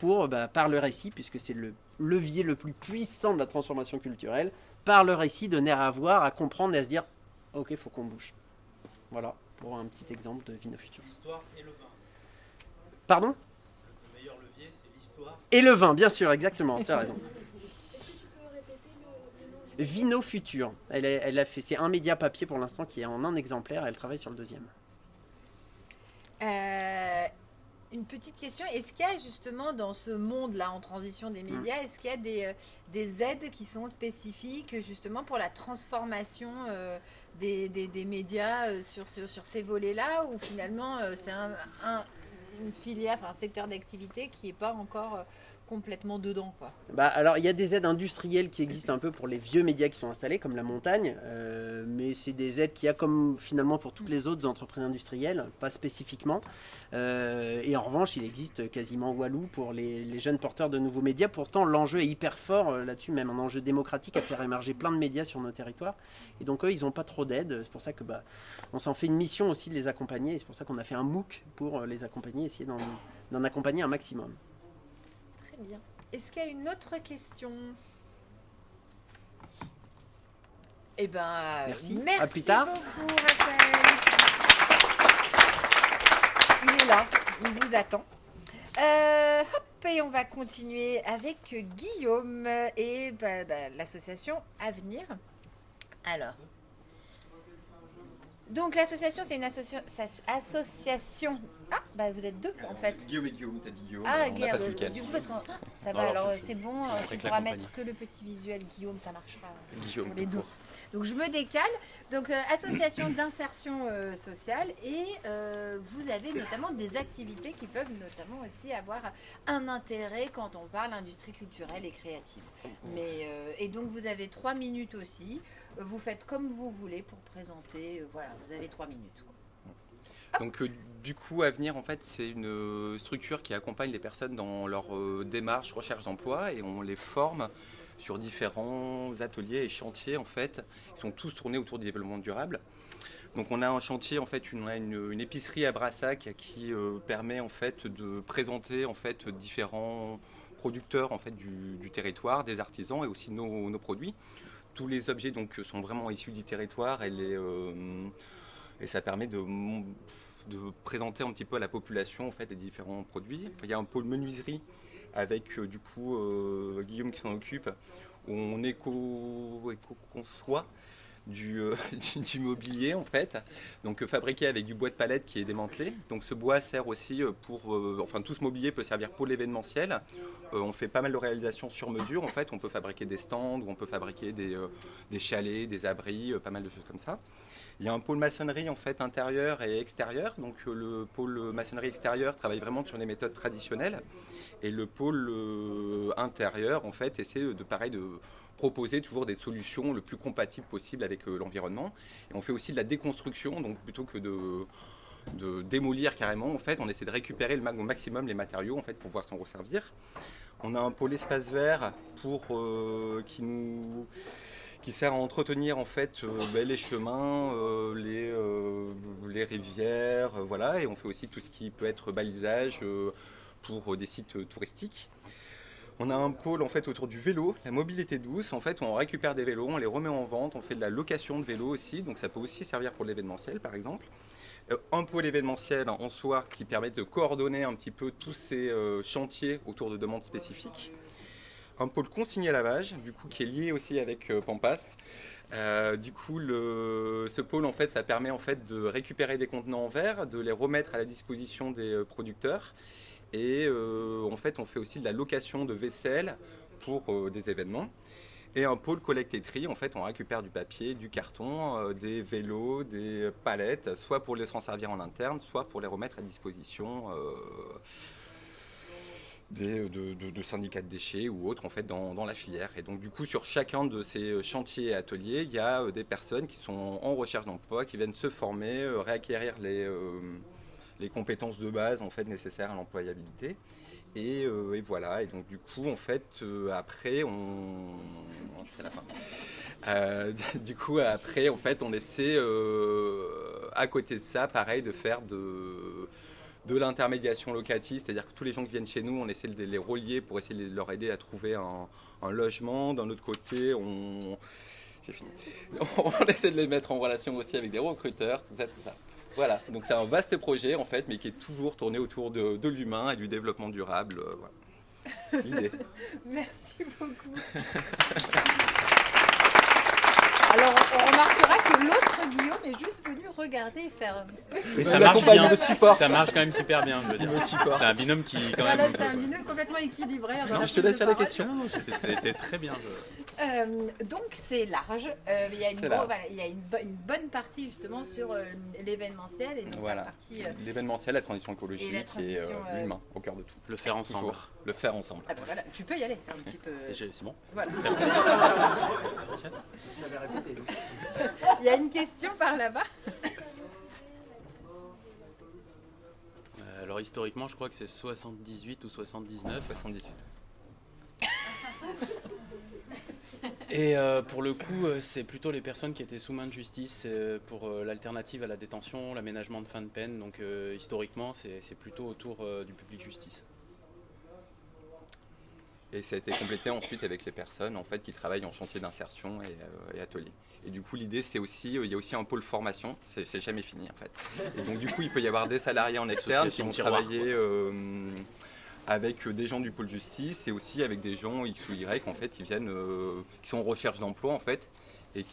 par le récit, puisque c'est le levier le plus puissant de la transformation culturelle. Par le récit, donner à voir, à comprendre et à se dire « Ok, il faut qu'on bouge ». Voilà. Pour un petit exemple de Vino Futur. L'histoire et le vin. Pardon? Le meilleur levier, c'est l'histoire. Et le vin, bien sûr, exactement, tu as raison. Est-ce que tu peux répéter le nom du Vino Futur. Elle a fait, c'est un média papier pour l'instant qui est en un exemplaire, elle travaille sur le deuxième. Une petite question, est-ce qu'il y a justement dans ce monde-là en transition des médias, est-ce qu'il y a des aides qui sont spécifiques justement pour la transformation des médias sur ces volets-là, ou finalement c'est une filière, un secteur d'activité qui n'est pas encore complètement dedans, quoi? Alors il y a des aides industrielles qui existent un peu pour les vieux médias qui sont installés, comme la montagne, mais c'est des aides qu'il y a comme finalement pour toutes les autres entreprises industrielles, pas spécifiquement. Et en revanche, il existe quasiment Walou pour les jeunes porteurs de nouveaux médias. Pourtant, l'enjeu est hyper fort là-dessus, même un enjeu démocratique à faire émerger plein de médias sur nos territoires. Et donc eux, ils n'ont pas trop d'aide. C'est pour ça que on s'en fait une mission aussi de les accompagner. Et c'est pour ça qu'on a fait un MOOC pour les accompagner, essayer d'en accompagner un maximum. Très bien. Est-ce qu'il y a une autre question? Eh ben, merci. À plus tard. Beaucoup, Raphaël. Il est là, il vous attend. Et on va continuer avec Guillaume et l'association Avenir. Alors, donc l'association, c'est une association. Ah, vous êtes deux en fait. Guillaume, t'as dit Guillaume. Ah, on n'a pas ce Guillaume, week-end. du coup, parce que ça va, alors c'est bon, tu pourras mettre que le petit visuel, Guillaume, ça marchera Guillaume, pour les deux. Donc je me décale. Donc association d'insertion sociale, et vous avez notamment des activités qui peuvent notamment aussi avoir un intérêt quand on parle industrie culturelle et créative. Et donc vous avez 3 minutes aussi. Vous faites comme vous voulez pour présenter. Voilà, vous avez 3 minutes. Donc du coup, Avenir, en fait, c'est une structure qui accompagne les personnes dans leur démarche recherche d'emploi, et on les forme sur différents ateliers et chantiers, en fait. Ils sont tous tournés autour du développement durable. Donc on a un chantier, en fait, on a une épicerie à Brassac qui permet en fait de présenter en fait différents producteurs en fait du territoire, des artisans, et aussi nos produits. Tous les objets donc sont vraiment issus du territoire, et ça permet de présenter un petit peu à la population en fait les différents produits. Il y a un pôle menuiserie avec du coup Guillaume qui s'en occupe, où on éco-conçoit du mobilier en fait, donc fabriqué avec du bois de palette qui est démantelé. Donc ce bois sert aussi pour, tout ce mobilier peut servir pour l'événementiel. On fait pas mal de réalisations sur mesure en fait. On peut fabriquer des stands, ou on peut fabriquer des chalets, des abris, pas mal de choses comme ça. Il y a un pôle maçonnerie en fait intérieur et extérieur. Donc le pôle maçonnerie extérieur travaille vraiment sur les méthodes traditionnelles, et le pôle intérieur en fait essaie de proposer toujours des solutions le plus compatibles possible avec l'environnement. Et on fait aussi de la déconstruction, donc plutôt que de démolir carrément, en fait, on essaie de récupérer au maximum les matériaux en fait pour pouvoir s'en resservir. On a un pôle espace vert qui sert à entretenir en fait les chemins, les rivières, voilà. Et on fait aussi tout ce qui peut être balisage, pour des sites touristiques. On a un pôle en fait autour du vélo, la mobilité douce. En fait, on récupère des vélos, on les remet en vente, on fait de la location de vélos aussi, donc ça peut aussi servir pour l'événementiel par exemple. Un pôle événementiel en soi qui permet de coordonner un petit peu tous ces chantiers autour de demandes spécifiques. Un pôle consigné lavage, du coup, qui est lié aussi avec Pampas. Ce pôle, en fait, ça permet en fait de récupérer des contenants en verre, de les remettre à la disposition des producteurs. Et en fait, on fait aussi de la location de vaisselle pour des événements. Et un pôle collecte et tri, en fait, on récupère du papier, du carton, des vélos, des palettes, soit pour les s'en servir en interne, soit pour les remettre à disposition de syndicats de déchets ou autres, en fait, dans la filière. Et donc, du coup, sur chacun de ces chantiers et ateliers, il y a des personnes qui sont en recherche d'emploi, qui viennent se former, réacquérir les compétences de base, en fait, nécessaires à l'employabilité. Et voilà, et donc du coup en fait après c'est la fin. Du coup après en fait on essaie à côté de ça pareil de faire de l'intermédiation locative, c'est-à-dire que tous les gens qui viennent chez nous on essaie de les relier pour essayer de leur aider à trouver un logement. D'un autre côté j'ai fini. On essaie de les mettre en relation aussi avec des recruteurs, tout ça. Voilà, donc c'est un vaste projet en fait, mais qui est toujours tourné autour de l'humain et du développement durable. Voilà. L'idée. Merci beaucoup. Alors, on remarquera que l'autre Guillaume est juste venu regarder et faire. Mais ça marche bien. Ça marche quand même super bien, je veux dire. C'est un binôme qui quand même. C'est un binôme complètement équilibré. Non, je te laisse faire les questions. C'était très bien. Donc c'est large. Il y a une bonne partie justement sur l'événementiel et donc voilà. la partie. L'événementiel, la transition écologique et l'humain au cœur de tout. Le faire ensemble. Toujours. Le faire ensemble. Ah ben voilà, tu peux y aller un petit peu. C'est bon. Voilà. Il y a une question par là-bas. Alors historiquement, je crois que c'est 78 ou 79. 78. Et pour le coup, c'est plutôt les personnes qui étaient sous main de justice pour l'alternative à la détention, l'aménagement de fin de peine. Donc historiquement, c'est plutôt autour du public justice. Et ça a été complété ensuite avec les personnes en fait, qui travaillent en chantier d'insertion et atelier. Et du coup, l'idée, c'est aussi, il y a aussi un pôle formation, c'est jamais fini en fait. Et donc du coup, il peut y avoir des salariés en externe qui vont travailler avec des gens du pôle justice et aussi avec des gens X ou Y en fait, qui viennent, qui sont en recherche d'emploi en fait, et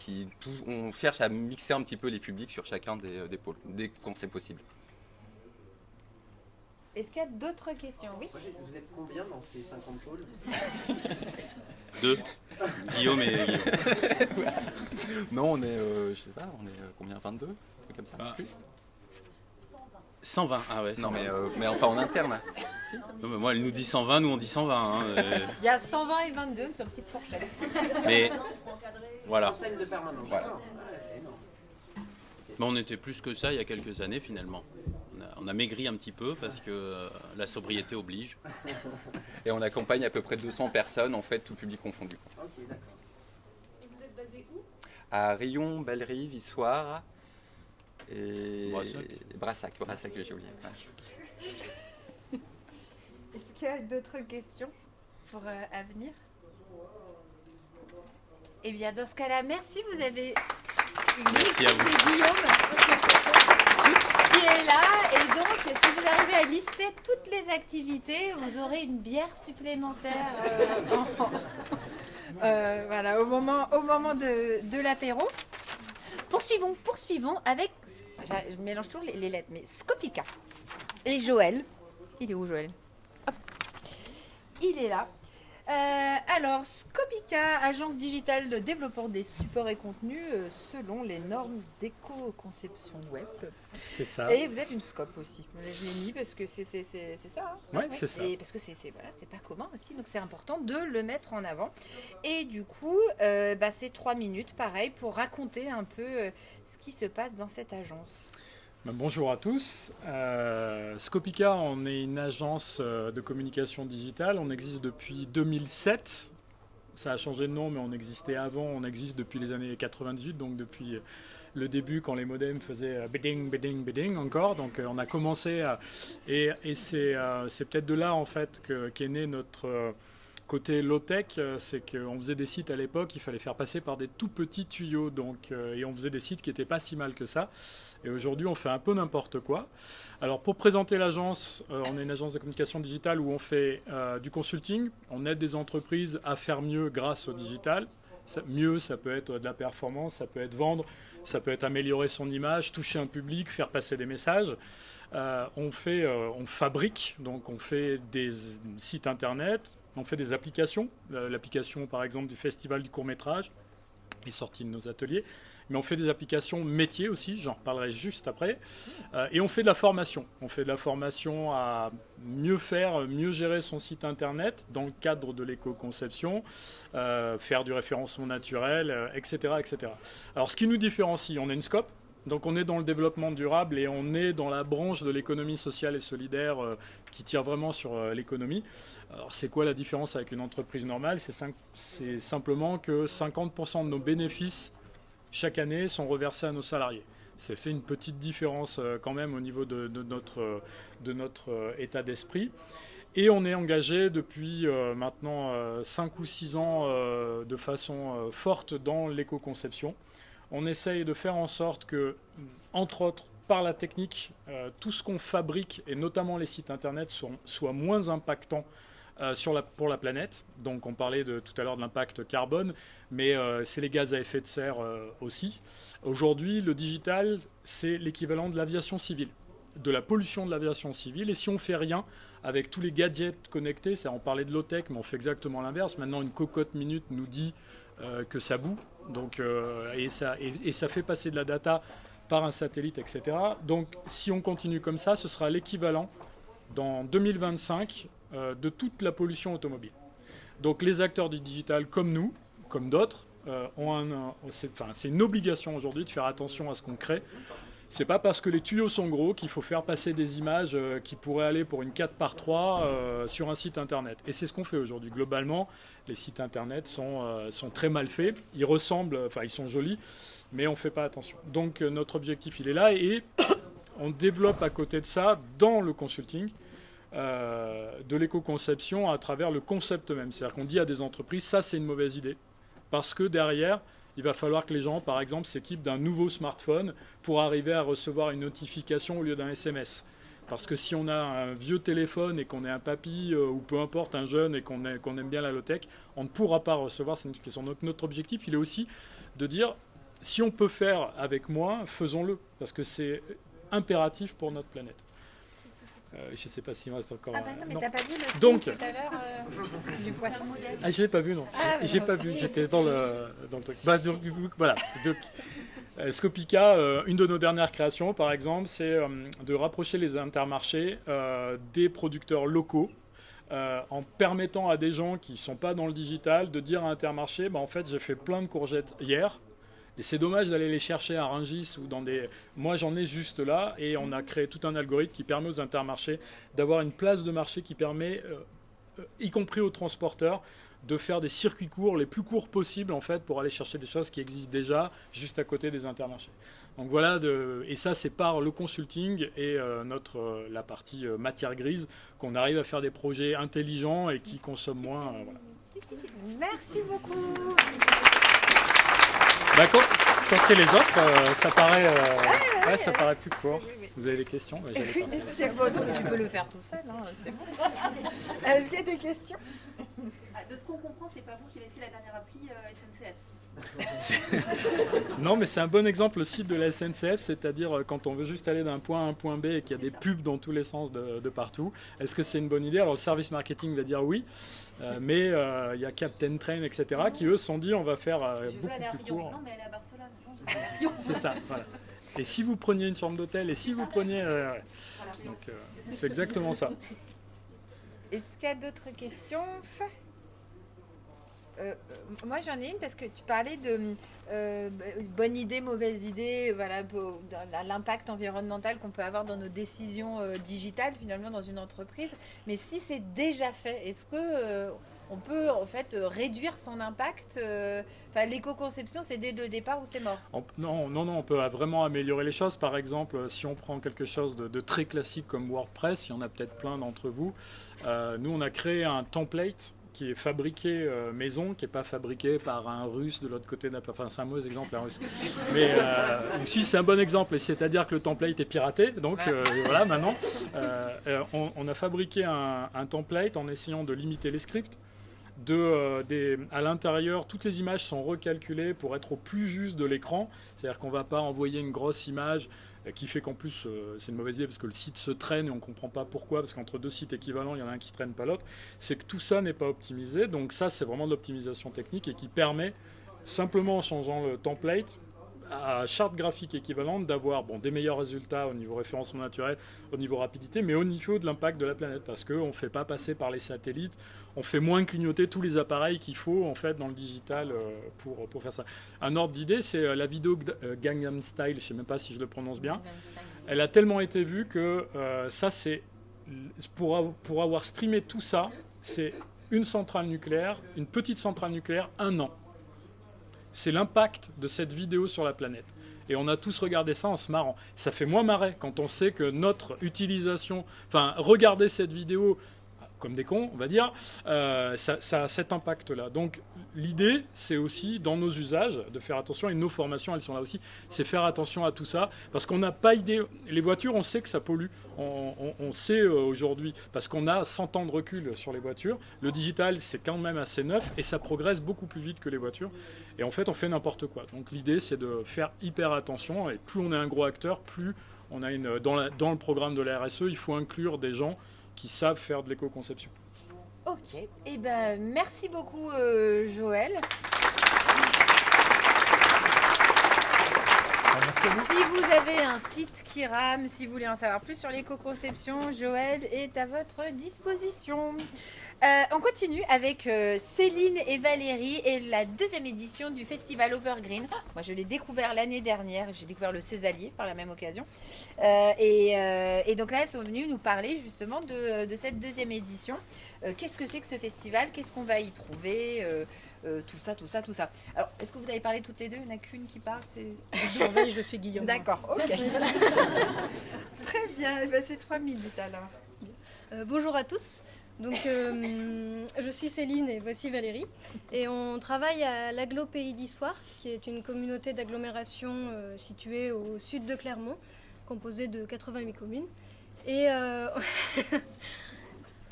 on cherche à mixer un petit peu les publics sur chacun des pôles, quand c'est possible. Est-ce qu'il y a d'autres questions? Oui. Vous êtes combien dans ces 50 pôles? 2. Guillaume et Guillaume. Non, on est, je sais pas, on est combien? 22? Un truc comme ça, plus 120, ah ouais. 120. Non, mais pas en interne. Hein. Si. Non, mais moi, elle nous dit 120, nous on dit 120. Hein, Il y a 120 et 22, c'est une petite fourchette. Mais voilà. De permanence. Voilà. Mais on était plus que ça il y a quelques années finalement. On a maigri un petit peu parce que la sobriété oblige. Et on accompagne à peu près 200 personnes, en fait, tout public confondu. Ok, d'accord. Et vous êtes basé où? À Rion, Bellerive, Issoire et Brassac, que j'ai oublié. Ouais. Est-ce qu'il y a d'autres questions pour à venir? Eh bien, dans ce cas-là, merci. Vous avez Merci à vous. Guillaume qui est là. Et donc, si vous arrivez à lister toutes les activités, vous aurez une bière supplémentaire voilà, au moment de l'apéro. Poursuivons avec, je mélange toujours les lettres, mais Scopica. Et Joël. Il est où, Joël? Hop. Il est là. Alors, Scopica, agence digitale de développement des supports et contenus selon les normes d'éco-conception web. C'est ça. Et vous êtes une Scop aussi. Je l'ai mis parce que c'est ça. Hein, ouais, c'est ça. Et parce que c'est pas commun aussi, donc c'est important de le mettre en avant. Et du coup, c'est 3 minutes, pareil, pour raconter un peu ce qui se passe dans cette agence. Bonjour à tous. Scopica, on est une agence de communication digitale. On existe depuis 2007. Ça a changé de nom, mais on existait avant. On existe depuis les années 98, donc depuis le début quand les modems faisaient bidding, bidding, bidding encore. Donc on a commencé à... Et c'est peut-être de là en fait qu'est né notre côté low-tech. C'est qu'on faisait des sites à l'époque, il fallait faire passer par des tout petits tuyaux. Et on faisait des sites qui n'étaient pas si mal que ça. Et aujourd'hui on fait un peu n'importe quoi. Alors pour présenter l'agence, on est une agence de communication digitale où on fait du consulting. On aide des entreprises à faire mieux grâce au digital. Mieux, ça peut être de la performance, ça peut être vendre, ça peut être améliorer son image, toucher un public, faire passer des messages. On fabrique, donc on fait des sites internet, on fait des applications. L'application par exemple du Festival du court-métrage est sortie de nos ateliers. Mais on fait des applications métiers aussi, j'en reparlerai juste après. Et on fait de la formation. On fait de la formation à mieux faire, mieux gérer son site internet dans le cadre de l'éco-conception, faire du référencement naturel, etc., etc. Alors ce qui nous différencie, on est une scope. Donc on est dans le développement durable et on est dans la branche de l'économie sociale et solidaire qui tire vraiment sur l'économie. Alors c'est quoi la différence avec une entreprise normale ? C'est simplement que 50% de nos bénéfices chaque année sont reversés à nos salariés. Ça fait une petite différence quand même au niveau de notre état d'esprit. Et on est engagé depuis maintenant 5 ou 6 ans de façon forte dans l'éco-conception. On essaye de faire en sorte que, entre autres, par la technique, tout ce qu'on fabrique, et notamment les sites internet, soit moins impactant pour la planète. Donc on parlait tout à l'heure de l'impact carbone, mais c'est les gaz à effet de serre aussi. Aujourd'hui, le digital, c'est l'équivalent de l'aviation civile, de la pollution de l'aviation civile. Et si on ne fait rien avec tous les gadgets connectés, on parlait de low-tech, mais on fait exactement l'inverse. Maintenant, une cocotte minute nous dit que ça boue, donc, et ça fait passer de la data par un satellite, etc. Donc si on continue comme ça, ce sera l'équivalent dans 2025 de toute la pollution automobile. Donc les acteurs du digital comme nous, comme d'autres, c'est une obligation aujourd'hui de faire attention à ce qu'on crée. C'est pas parce que les tuyaux sont gros qu'il faut faire passer des images qui pourraient aller pour une 4x3 sur un site internet. Et c'est ce qu'on fait aujourd'hui. Globalement, les sites internet sont très mal faits. Ils ressemblent, ils sont jolis, mais on ne fait pas attention. Donc notre objectif, il est là. Et on développe à côté de ça, dans le consulting, de l'éco-conception à travers le concept même. C'est-à-dire qu'on dit à des entreprises, ça c'est une mauvaise idée. Parce que derrière, il va falloir que les gens, par exemple, s'équipent d'un nouveau smartphone pour arriver à recevoir une notification au lieu d'un SMS. Parce que si on a un vieux téléphone et qu'on est un papy ou peu importe, un jeune et qu'on aime bien la low-tech, on ne pourra pas recevoir cette notification. Donc notre objectif, il est aussi de dire, si on peut faire avec moins, faisons-le. Parce que c'est impératif pour notre planète. Je ne sais pas s'il me reste encore... Ah bah non, mais t'as pas vu le signe tout à l'heure du poisson. Ah, je l'ai pas vu, non. J'ai pas vu, j'étais dans le truc. Bah, donc, voilà. Scopica, une de nos dernières créations, par exemple, c'est de rapprocher les intermarchés des producteurs locaux en permettant à des gens qui ne sont pas dans le digital de dire à Intermarché, en fait, j'ai fait plein de courgettes hier. Et c'est dommage d'aller les chercher à Rungis ou dans des... Moi, j'en ai juste là et on a créé tout un algorithme qui permet aux intermarchés d'avoir une place de marché qui permet, y compris aux transporteurs, de faire des circuits courts, les plus courts possibles, en fait, pour aller chercher des choses qui existent déjà juste à côté des intermarchés. Donc voilà, et ça, c'est par le consulting et la partie matière grise qu'on arrive à faire des projets intelligents et qui consomment moins. Voilà. Merci beaucoup. D'accord. Quand c'est les autres, ça paraît, ça paraît plus court. Vous avez des questions? Oui, tu peux le faire tout seul, hein, c'est bon. Est-ce qu'il y a des questions? De ce qu'on comprend, c'est pas vous qui avez fait la dernière appli SNCF. Non, mais c'est un bon exemple aussi de la SNCF, c'est-à-dire quand on veut juste aller d'un point A à un point B et qu'il y a des pubs dans tous les sens de partout. Est-ce que c'est une bonne idée? Alors le service marketing va dire oui, mais il y a Captain Train, etc., qui eux se sont dit on va faire beaucoup plus court. Non, mais elle est à Barcelone. C'est ça, voilà. Et si vous preniez une chambre d'hôtel, et si vous preniez... Donc c'est exactement ça. Est-ce qu'il y a d'autres questions? Moi j'en ai une parce que tu parlais de bonne idée, mauvaise idée, voilà, l'impact environnemental qu'on peut avoir dans nos décisions digitales finalement dans une entreprise. Mais si c'est déjà fait, est-ce que on peut en fait réduire son impact. L'éco-conception, c'est dès le départ ou c'est mort. Non, on peut vraiment améliorer les choses. Par exemple, si on prend quelque chose de très classique comme WordPress, il y en a peut-être plein d'entre vous, nous on a créé un template qui est fabriqué maison, qui n'est pas fabriqué par un russe de l'autre côté de la... Enfin, c'est un mauvais exemple, un russe. Mais si, c'est un bon exemple, c'est-à-dire que le template est piraté. Donc voilà, maintenant, on a fabriqué un template en essayant de limiter les scripts. À l'intérieur, toutes les images sont recalculées pour être au plus juste de l'écran. C'est-à-dire qu'on ne va pas envoyer une grosse image qui fait qu'en plus, c'est une mauvaise idée parce que le site se traîne et on ne comprend pas pourquoi, parce qu'entre deux sites équivalents, il y en a un qui ne traîne pas l'autre. C'est que tout ça n'est pas optimisé. Donc ça, c'est vraiment de l'optimisation technique et qui permet, simplement en changeant le template, à charte graphique équivalente, d'avoir des meilleurs résultats au niveau référencement naturel, au niveau rapidité, mais au niveau de l'impact de la planète, parce qu'on ne fait pas passer par les satellites, on fait moins clignoter tous les appareils qu'il faut en fait dans le digital pour faire ça. Un ordre d'idée, c'est la vidéo Gangnam Style, je ne sais même pas si je le prononce bien. Elle a tellement été vue que ça, c'est pour avoir streamé tout ça, c'est une centrale nucléaire, une petite centrale nucléaire, 1 an. C'est l'impact de cette vidéo sur la planète. Et on a tous regardé ça en se marrant. Ça fait moins marrer quand on sait que notre utilisation... Enfin, regarder cette vidéo comme des cons, on va dire, ça a cet impact-là. Donc l'idée, c'est aussi, dans nos usages, de faire attention, et nos formations, elles sont là aussi, c'est faire attention à tout ça, parce qu'on n'a pas idée... Les voitures, on sait que ça pollue. On sait aujourd'hui, parce qu'on a 100 ans de recul sur les voitures. Le digital, c'est quand même assez neuf, et ça progresse beaucoup plus vite que les voitures. Et en fait, on fait n'importe quoi. Donc l'idée, c'est de faire hyper attention, et plus on est un gros acteur, plus on a dans le programme de la RSE, il faut inclure des gens qui savent faire de l'éco-conception. Ok, et merci beaucoup Joël. Si vous avez un site qui rame, si vous voulez en savoir plus sur l'éco-conception, Joël est à votre disposition. On continue avec Céline et Valérie et la 2e édition du festival Overgreen. Moi, je l'ai découvert l'année dernière. J'ai découvert le Césalier par la même occasion. Et donc là, elles sont venues nous parler justement de cette 2e édition. Qu'est-ce que c'est que ce festival? Qu'est-ce qu'on va y trouver? Tout ça. Alors, est-ce que vous avez parlé toutes les deux? Il n'y en a qu'une qui parle. Je fais Guillaume. D'accord, ok. Très bien, c'est 3 minutes alors. Bonjour à tous. Donc, je suis Céline et voici Valérie. Et on travaille à l'Agglo Pays d'Issoire, qui est une communauté d'agglomération située au sud de Clermont, composée de 88 communes. Et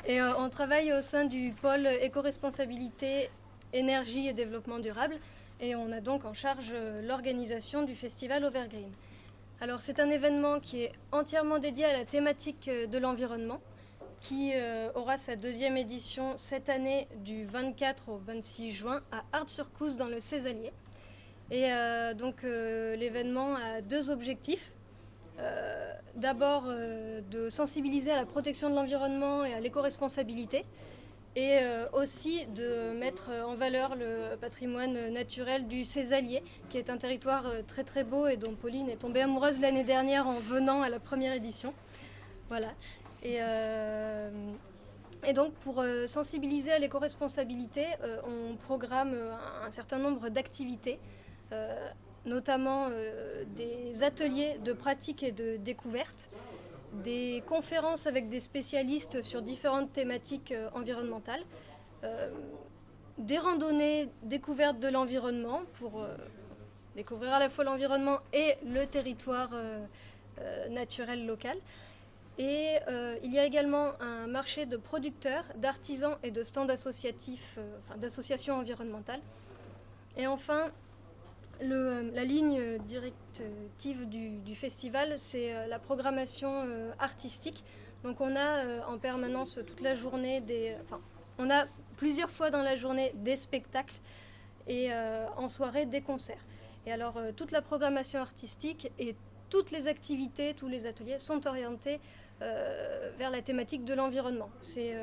on travaille au sein du pôle éco-responsabilité, énergie et développement durable. Et on a donc en charge l'organisation du festival Overgreen. Alors, c'est un événement qui est entièrement dédié à la thématique de l'environnement, qui aura sa 2e édition cette année du 24 au 26 juin à Art-sur-Couze dans le Césalier. Et donc l'événement a 2 objectifs. D'abord de sensibiliser à la protection de l'environnement et à l'éco-responsabilité, et aussi de mettre en valeur le patrimoine naturel du Césalier, qui est un territoire très très beau et dont Pauline est tombée amoureuse l'année dernière en venant à la 1re édition. Voilà. Et donc pour sensibiliser à l'éco-responsabilité, on programme un certain nombre d'activités, notamment des ateliers de pratique et de découverte, des conférences avec des spécialistes sur différentes thématiques environnementales, des randonnées découvertes de l'environnement pour découvrir à la fois l'environnement et le territoire naturel local. Et il y a également un marché de producteurs, d'artisans et de stands associatifs, d'associations environnementales. Et enfin, la ligne directive du festival, c'est la programmation artistique. Donc on a en permanence toute la journée on a plusieurs fois dans la journée des spectacles et en soirée des concerts. Et alors toute la programmation artistique et toutes les activités, tous les ateliers sont orientés vers la thématique de l'environnement. C'est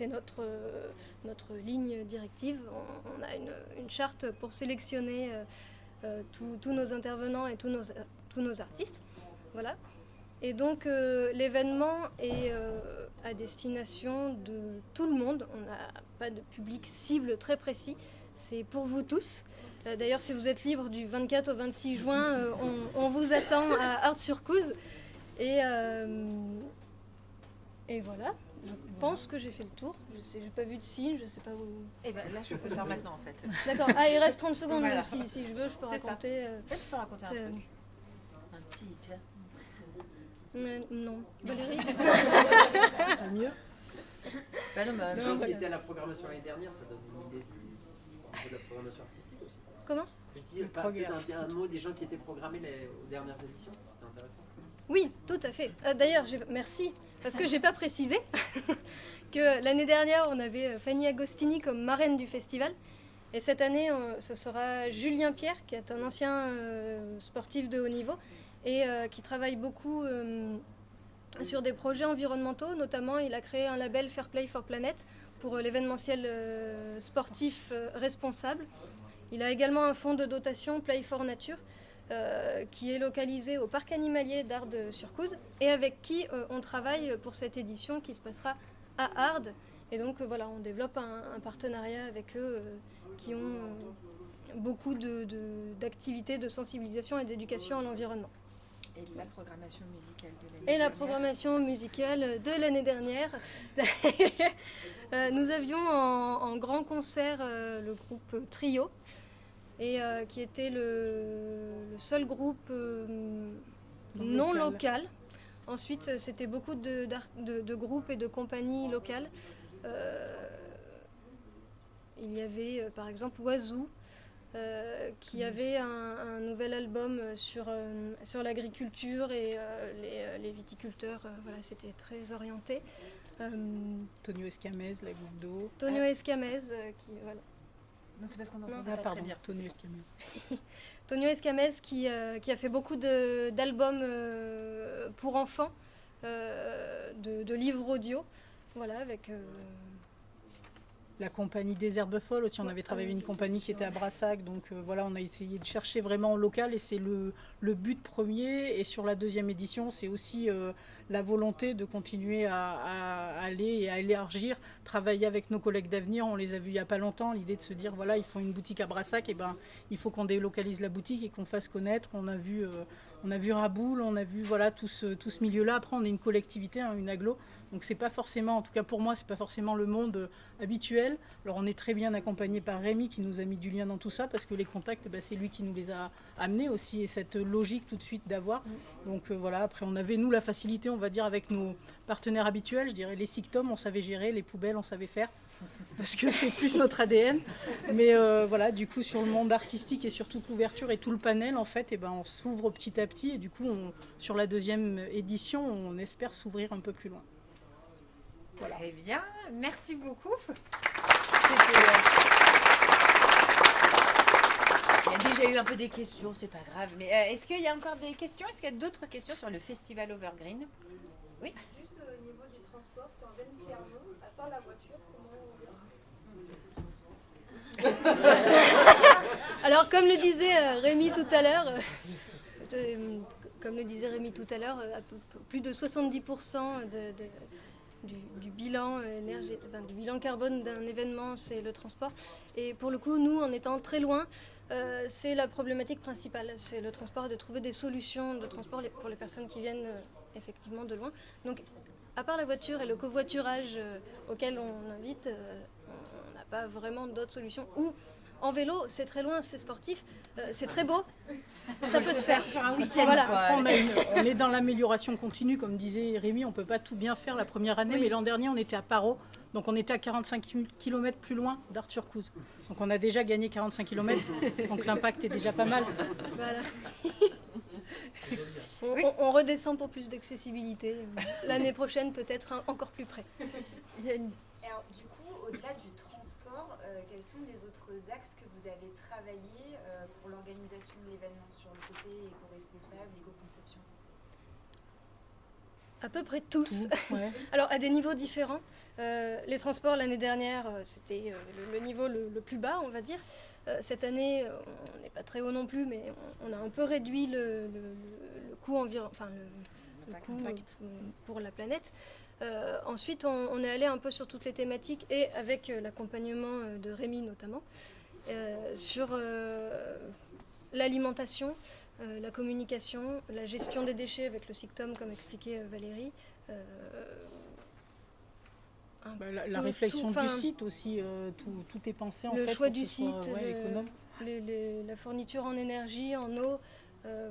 notre ligne directive. On a une charte pour sélectionner tous nos intervenants et tous nos artistes. Voilà. Et donc l'événement est à destination de tout le monde. On n'a pas de public cible très précis. C'est pour vous tous. D'ailleurs, si vous êtes libre du 24 au 26 juin, on vous attend à Art-sur-Couze. Et voilà, je pense que j'ai fait le tour. Je n'ai pas vu de signe, je ne sais pas où. Et ben là, je peux le faire maintenant en fait. D'accord. Ah, il reste 30 secondes. Voilà. Si je veux, je peux C'est ça. raconter. Tu peux raconter un truc. Un petit, tiens. Non. Valérie. Pas mieux. Bah non, mais Ce qui était à la programmation l'année dernière, ça donne une idée de la programmation artistique aussi. Comment? Je dis peut-être un mot des gens qui étaient programmés aux dernières éditions, c'était intéressant. Oui, tout à fait. D'ailleurs, merci, parce que je n'ai pas précisé que l'année dernière, on avait Fanny Agostini comme marraine du festival. Et cette année, ce sera Julien Pierre, qui est un ancien sportif de haut niveau et qui travaille beaucoup sur des projets environnementaux. Notamment, il a créé un label Fair Play for Planet pour l'événementiel sportif responsable. Il a également un fonds de dotation Play for Nature qui est localisé au parc animalier d'Ardes-sur-Couze et avec qui on travaille pour cette édition qui se passera à Ardes. Et donc voilà, on développe un partenariat avec eux qui ont beaucoup d'activités de sensibilisation et d'éducation à l'environnement. Et la programmation musicale de l'année dernière. Et la programmation musicale de l'année dernière. Nous avions en grand concert le groupe Trio, et qui était le seul groupe non local. Ensuite, c'était beaucoup de groupes et de compagnies locales. Il y avait par exemple Oiseau, qui avait un nouvel album sur l'agriculture et les viticulteurs. Voilà, c'était très orienté. Tonio Escamez, la goutte d'eau. Tonio Escamez, qui voilà. Non, c'est parce qu'on entendait Ah, pas pardon, très bien. Tonio Escamez. Tonio Escamez qui a fait beaucoup d'albums pour enfants, de livres audio, voilà, avec... La compagnie des Herbes Folles aussi, on avait travaillé avec une compagnie qui était à Brassac, donc voilà, on a essayé de chercher vraiment en local et c'est le but premier. Et sur la deuxième édition, c'est aussi la volonté de continuer à aller et à élargir, travailler avec nos collègues d'Avenir. On les a vus il n'y a pas longtemps, l'idée de se dire, voilà, ils font une boutique à Brassac, et ben il faut qu'on délocalise la boutique et qu'on fasse connaître. On a vu Raboul, on a vu voilà, tout ce milieu-là. Après, on est une collectivité, une agglo. Donc c'est pas forcément, en tout cas pour moi, c'est pas forcément le monde habituel. Alors on est très bien accompagné par Rémi qui nous a mis du lien dans tout ça parce que les contacts, c'est lui qui nous les a amenés aussi et cette logique tout de suite d'avoir. Donc voilà, après on avait nous la facilité, on va dire, avec nos partenaires habituels. Je dirais les SICTOM, on savait gérer, les poubelles, on savait faire parce que c'est plus notre ADN. Mais voilà, du coup sur le monde artistique et sur toute l'ouverture et tout le panel, en fait, on s'ouvre petit à petit et du coup sur la deuxième édition, on espère s'ouvrir un peu plus loin. Voilà. Très bien, merci beaucoup. Il y a déjà eu un peu des questions, c'est pas grave. Mais est-ce qu'il y a encore des questions? Est-ce qu'il y a d'autres questions sur le festival Overgreen? Oui. Juste au niveau du transport, si on vient de Clermont, à part la voiture, comment on vient? Alors, comme le disait Rémi tout à l'heure, plus de 70% du bilan du bilan carbone d'un événement, c'est le transport. Et pour le coup, nous, en étant très loin, c'est la problématique principale. C'est le transport et de trouver des solutions de transport pour les personnes qui viennent effectivement de loin. Donc, à part la voiture et le covoiturage auquel on invite, on n'a pas vraiment d'autres solutions. Ou en vélo, c'est très loin, c'est sportif, c'est très beau. Ça peut se faire sur un week-end. Voilà. On est dans l'amélioration continue, comme disait Rémi, on ne peut pas tout bien faire la première année, mais l'an dernier on était à Paro, donc on était à 45 km plus loin d'Art-sur-Couze. Donc on a déjà gagné 45 km, donc l'impact est déjà pas mal. Voilà. On redescend pour plus d'accessibilité. L'année prochaine, peut-être encore plus près. Alors, du coup, au-delà du transport, quels sont les autres axes que vous avez travaillé pour l'organisation de l'événement sur le côté éco-responsable, éco-conception? À peu près tous. Ouais. Alors, à des niveaux différents. Les transports, l'année dernière, c'était le niveau le plus bas, on va dire. Cette année, on n'est pas très haut non plus, mais on a un peu réduit le coût, coût pour la planète. Ensuite, on est allé un peu sur toutes les thématiques et avec l'accompagnement de Rémi notamment, sur l'alimentation, la communication, la gestion des déchets avec le SICTOM, comme expliquait Valérie. La réflexion du site aussi, tout est pensé en fait. Le choix pour du que ce soit, site, économe. la fourniture en énergie, en eau,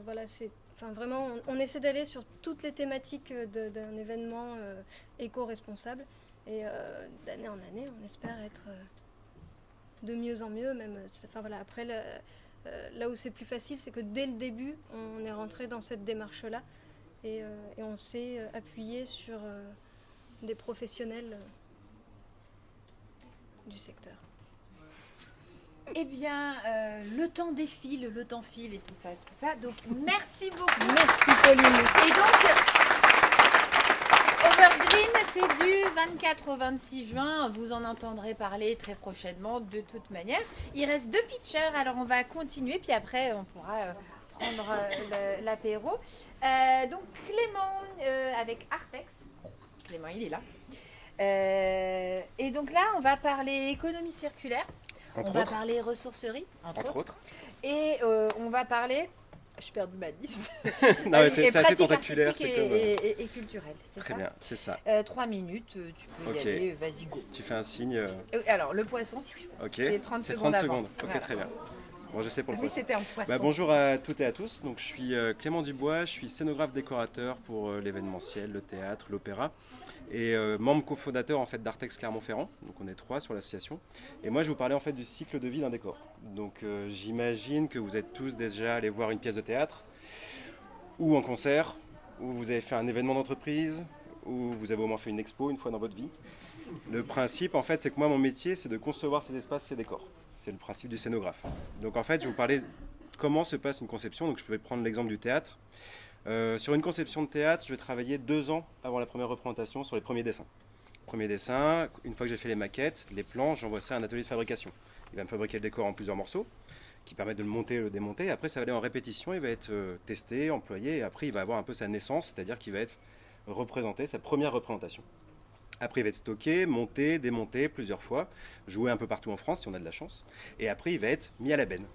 voilà, c'est... Enfin, vraiment, on essaie d'aller sur toutes les thématiques d'un événement éco-responsable. Et d'année en année, on espère être de mieux en mieux. Même, enfin, voilà, après, là où c'est plus facile, c'est que dès le début, on est rentré dans cette démarche-là. Et on s'est appuyé sur des professionnels du secteur. Eh bien, le temps défile, le temps file et tout ça. Donc, merci beaucoup. Merci Pauline. Et donc, Overgreen, c'est du 24 au 26 juin. Vous en entendrez parler très prochainement de toute manière. Il reste 2 pitchers, alors on va continuer. Puis après, on pourra prendre l'apéro. Donc, Clément avec Artex. Clément, il est là. Et donc là, on va parler économie circulaire. On va parler ressourcerie, entre autres. Et on va parler... J'ai perdu ma liste. Non, mais c'est assez tentaculaire. Et culturel, c'est Très ça. bien, c'est ça. 3 minutes, tu peux y aller, vas-y, go. Tu fais un signe. Alors, le poisson, c'est 30 secondes avant. Ok, voilà. Très bien. Bon, je sais pour le Oui, poisson. c'était en poisson. Bonjour à toutes et à tous. Donc, je suis Clément Dubois, je suis scénographe décorateur pour l'événementiel, le théâtre, l'opéra. Et membre cofondateur en fait d'Artex Clermont-Ferrand, donc on est 3 sur l'association. Et moi je vais vous parler en fait du cycle de vie d'un décor. Donc j'imagine que vous êtes tous déjà allés voir une pièce de théâtre, ou un concert, ou vous avez fait un événement d'entreprise, ou vous avez au moins fait une expo une fois dans votre vie. Le principe en fait c'est que moi mon métier c'est de concevoir ces espaces, ces décors. C'est le principe du scénographe. Donc en fait je vais vous parler de comment se passe une conception. Donc je peux prendre l'exemple du théâtre. Sur une conception de théâtre, je vais travailler 2 ans avant la première représentation sur les premiers dessins. Premier dessin, une fois que j'ai fait les maquettes, les plans, j'envoie ça à un atelier de fabrication. Il va me fabriquer le décor en plusieurs morceaux qui permettent de le monter et le démonter. Après, ça va aller en répétition, il va être testé, employé, et après, il va avoir un peu sa naissance, c'est-à-dire qu'il va être représenté, sa première représentation. Après, il va être stocké, monté, démonté plusieurs fois, joué un peu partout en France si on a de la chance. Et après, il va être mis à la benne.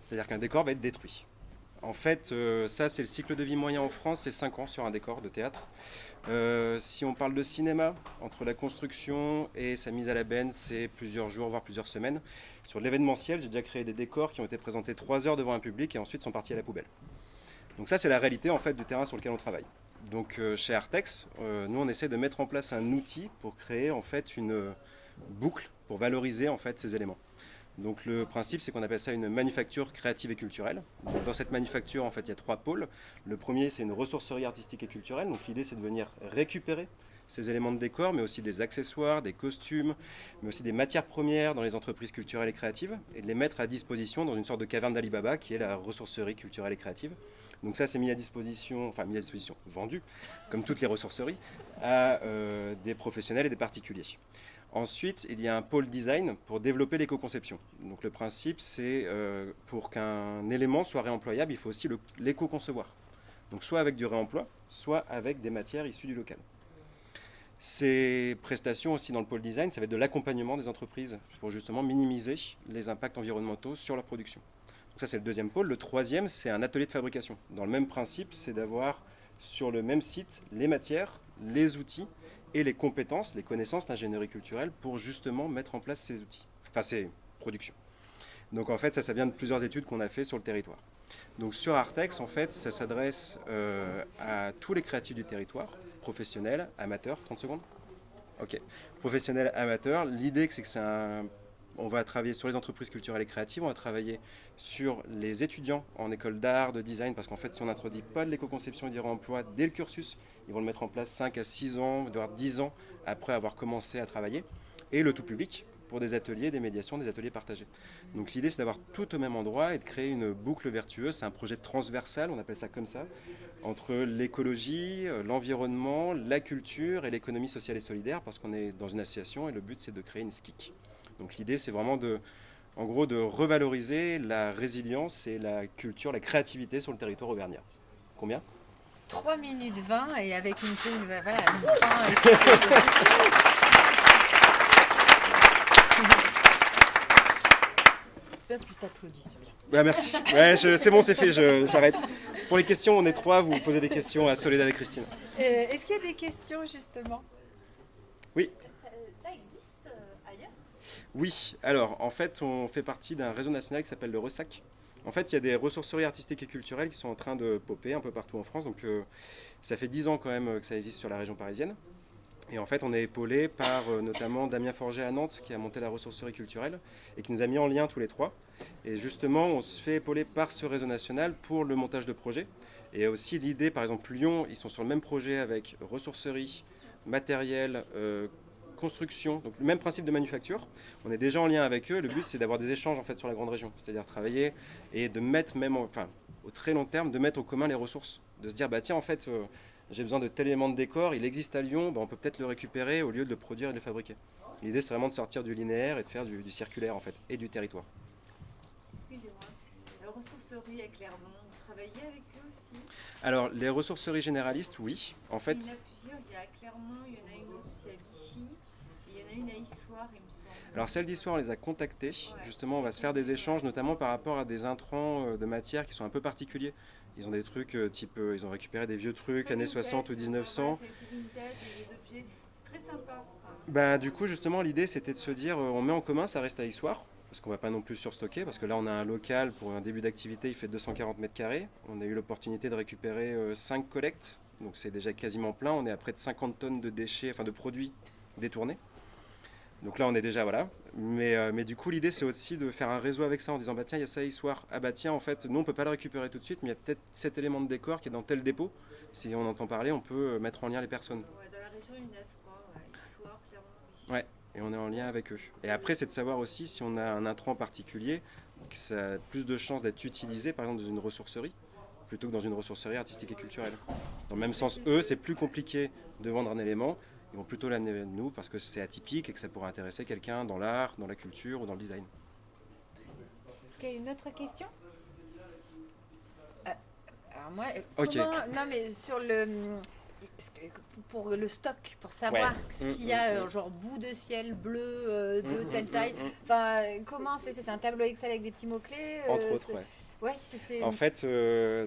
C'est-à-dire qu'un décor va être détruit. En fait, ça c'est le cycle de vie moyen en France, c'est 5 ans sur un décor de théâtre. Si on parle de cinéma, entre la construction et sa mise à la benne, c'est plusieurs jours, voire plusieurs semaines. Sur l'événementiel, j'ai déjà créé des décors qui ont été présentés 3 heures devant un public et ensuite sont partis à la poubelle. Donc ça c'est la réalité en fait du terrain sur lequel on travaille. Donc chez Artex, nous on essaie de mettre en place un outil pour créer en fait une boucle pour valoriser en fait ces éléments. Donc le principe, c'est qu'on appelle ça une manufacture créative et culturelle. Donc, dans cette manufacture, en fait, il y a 3 pôles. Le premier, c'est une ressourcerie artistique et culturelle. Donc l'idée, c'est de venir récupérer ces éléments de décor, mais aussi des accessoires, des costumes, mais aussi des matières premières dans les entreprises culturelles et créatives, et de les mettre à disposition dans une sorte de caverne d'Ali Baba, qui est la ressourcerie culturelle et créative. Donc ça, c'est mis à disposition, vendu, comme toutes les ressourceries, à des professionnels et des particuliers. Ensuite, il y a un pôle design pour développer l'éco-conception. Donc le principe, c'est pour qu'un élément soit réemployable, il faut aussi l'éco-concevoir. Donc soit avec du réemploi, soit avec des matières issues du local. Ces prestations aussi dans le pôle design, ça va être de l'accompagnement des entreprises pour justement minimiser les impacts environnementaux sur leur production. Donc ça, c'est le deuxième pôle. Le troisième, c'est un atelier de fabrication. Dans le même principe, c'est d'avoir sur le même site les matières, les outils, et les compétences, les connaissances d'ingénierie culturelle pour justement mettre en place ces outils, enfin ces productions. Donc en fait, ça vient de plusieurs études qu'on a fait sur le territoire. Donc sur Artex, en fait, ça s'adresse à tous les créatifs du territoire, professionnels, amateurs, 30 secondes. Ok, professionnels, amateurs. L'idée, c'est que on va travailler sur les entreprises culturelles et créatives, on va travailler sur les étudiants en école d'art, de design, parce qu'en fait, si on n'introduit pas de l'éco-conception et du réemploi dès le cursus, ils vont le mettre en place 5 à 6 ans, voire 10 ans après avoir commencé à travailler. Et le tout public, pour des ateliers, des médiations, des ateliers partagés. Donc l'idée, c'est d'avoir tout au même endroit et de créer une boucle vertueuse. C'est un projet transversal, on appelle ça comme ça, entre l'écologie, l'environnement, la culture et l'économie sociale et solidaire, parce qu'on est dans une association et le but, c'est de créer une SKIC. Donc l'idée, c'est vraiment de revaloriser la résilience et la culture, la créativité sur le territoire auvergnat. Combien ? 3 minutes 20 et avec une voilà, une fin. C'est bien que tu t'applaudis. Ouais, merci. Ouais, c'est bon, c'est fait, j'arrête. Pour les questions, on est 3, vous posez des questions à Soledad et Christine. Est-ce qu'il y a des questions justement? Oui. Ça existe ailleurs? Oui, alors en fait, on fait partie d'un réseau national qui s'appelle le RESAC. En fait, il y a des ressourceries artistiques et culturelles qui sont en train de popper un peu partout en France. Donc, ça fait 10 ans quand même que ça existe sur la région parisienne. Et en fait, on est épaulé par notamment Damien Forget à Nantes, qui a monté la ressourcerie culturelle et qui nous a mis en lien tous les 3. Et justement, on se fait épauler par ce réseau national pour le montage de projets. Et aussi l'idée, par exemple, Lyon, ils sont sur le même projet avec ressourcerie, matériel, construction, donc le même principe de manufacture. On est déjà en lien avec eux. Le but, c'est d'avoir des échanges en fait sur la grande région, c'est-à-dire travailler et de mettre même, enfin, au très long terme, de mettre au commun les ressources, de se dire bah tiens en fait j'ai besoin de tel élément de décor, il existe à Lyon, bah, on peut peut-être le récupérer au lieu de le produire et de le fabriquer. L'idée, c'est vraiment de sortir du linéaire et de faire du circulaire en fait et du territoire. Excusez-moi, la ressourcerie à Clermont, vous travaillez avec eux aussi? Alors les ressourceries généralistes, oui, en fait. Il y en a plusieurs, il y a à Clermont, il y en a une autre aussi à Vichy. Il y en a une à Issoire, il me semble. Alors celle d'Histoire, on les a contactés. Justement, on va se faire des échanges, notamment par rapport à des intrants de matière qui sont un peu particuliers. Ils ont des trucs type, ils ont récupéré des vieux trucs, années 60 ou 1900. C'est vintage, des objets, c'est très sympa. Bah, du coup, justement, l'idée, c'était de se dire, on met en commun, ça reste à Histoire, parce qu'on ne va pas non plus surstocker, parce que là, on a un local pour un début d'activité, il fait 240 mètres carrés. On a eu l'opportunité de récupérer 5 collectes, donc c'est déjà quasiment plein. On est à près de 50 tonnes de déchets, enfin de produits détournés. Donc là, on est déjà, voilà. Mais du coup, l'idée, c'est aussi de faire un réseau avec ça en disant, bah tiens, il y a ça à Histoire. Ah bah tiens, en fait, nous, on ne peut pas le récupérer tout de suite, mais il y a peut-être cet élément de décor qui est dans tel dépôt. Si on entend parler, on peut mettre en lien les personnes. Ouais, dans la région, il y en a 3, Issoire, Clermont, Vichy. Ouais, et on est en lien avec eux. Et après, c'est de savoir aussi si on a un intrant particulier, que ça a plus de chances d'être utilisé, par exemple, dans une ressourcerie, plutôt que dans une ressourcerie artistique et culturelle. Dans le même sens, eux, c'est plus compliqué de vendre un élément. Ils vont plutôt l'amener à nous parce que c'est atypique et que ça pourrait intéresser quelqu'un dans l'art, dans la culture ou dans le design. Est-ce qu'il y a une autre question? Alors moi, Ok. non mais sur le... Parce que pour le stock, pour savoir ce qu'il y a, genre bout de ciel bleu de telle taille, enfin, comment c'est fait? C'est un tableau Excel avec des petits mots-clés Entre autres, ouais. Ouais, c'est... En fait,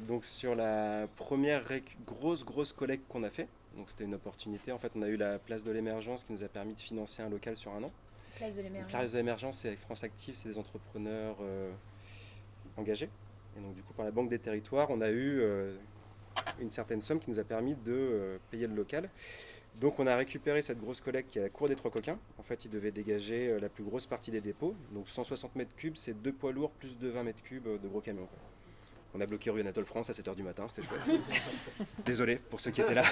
donc sur la première grosse collecte qu'on a fait, donc c'était une opportunité. En fait, on a eu la place de l'émergence qui nous a permis de financer un local sur un an. Place de l'émergence. La place de l'émergence, c'est avec France Active, c'est des entrepreneurs engagés. Et donc du coup, par la Banque des Territoires, on a eu une certaine somme qui nous a permis de payer le local. Donc on a récupéré cette grosse collecte qui est à la Cour des Trois Coquins. En fait, ils devaient dégager la plus grosse partie des dépôts. Donc 160 mètres cubes, c'est 2 poids lourds plus de 20 mètres cubes de gros camions, quoi. On a bloqué rue Anatole France à 7h du matin, c'était chouette. Désolé pour ceux qui étaient là.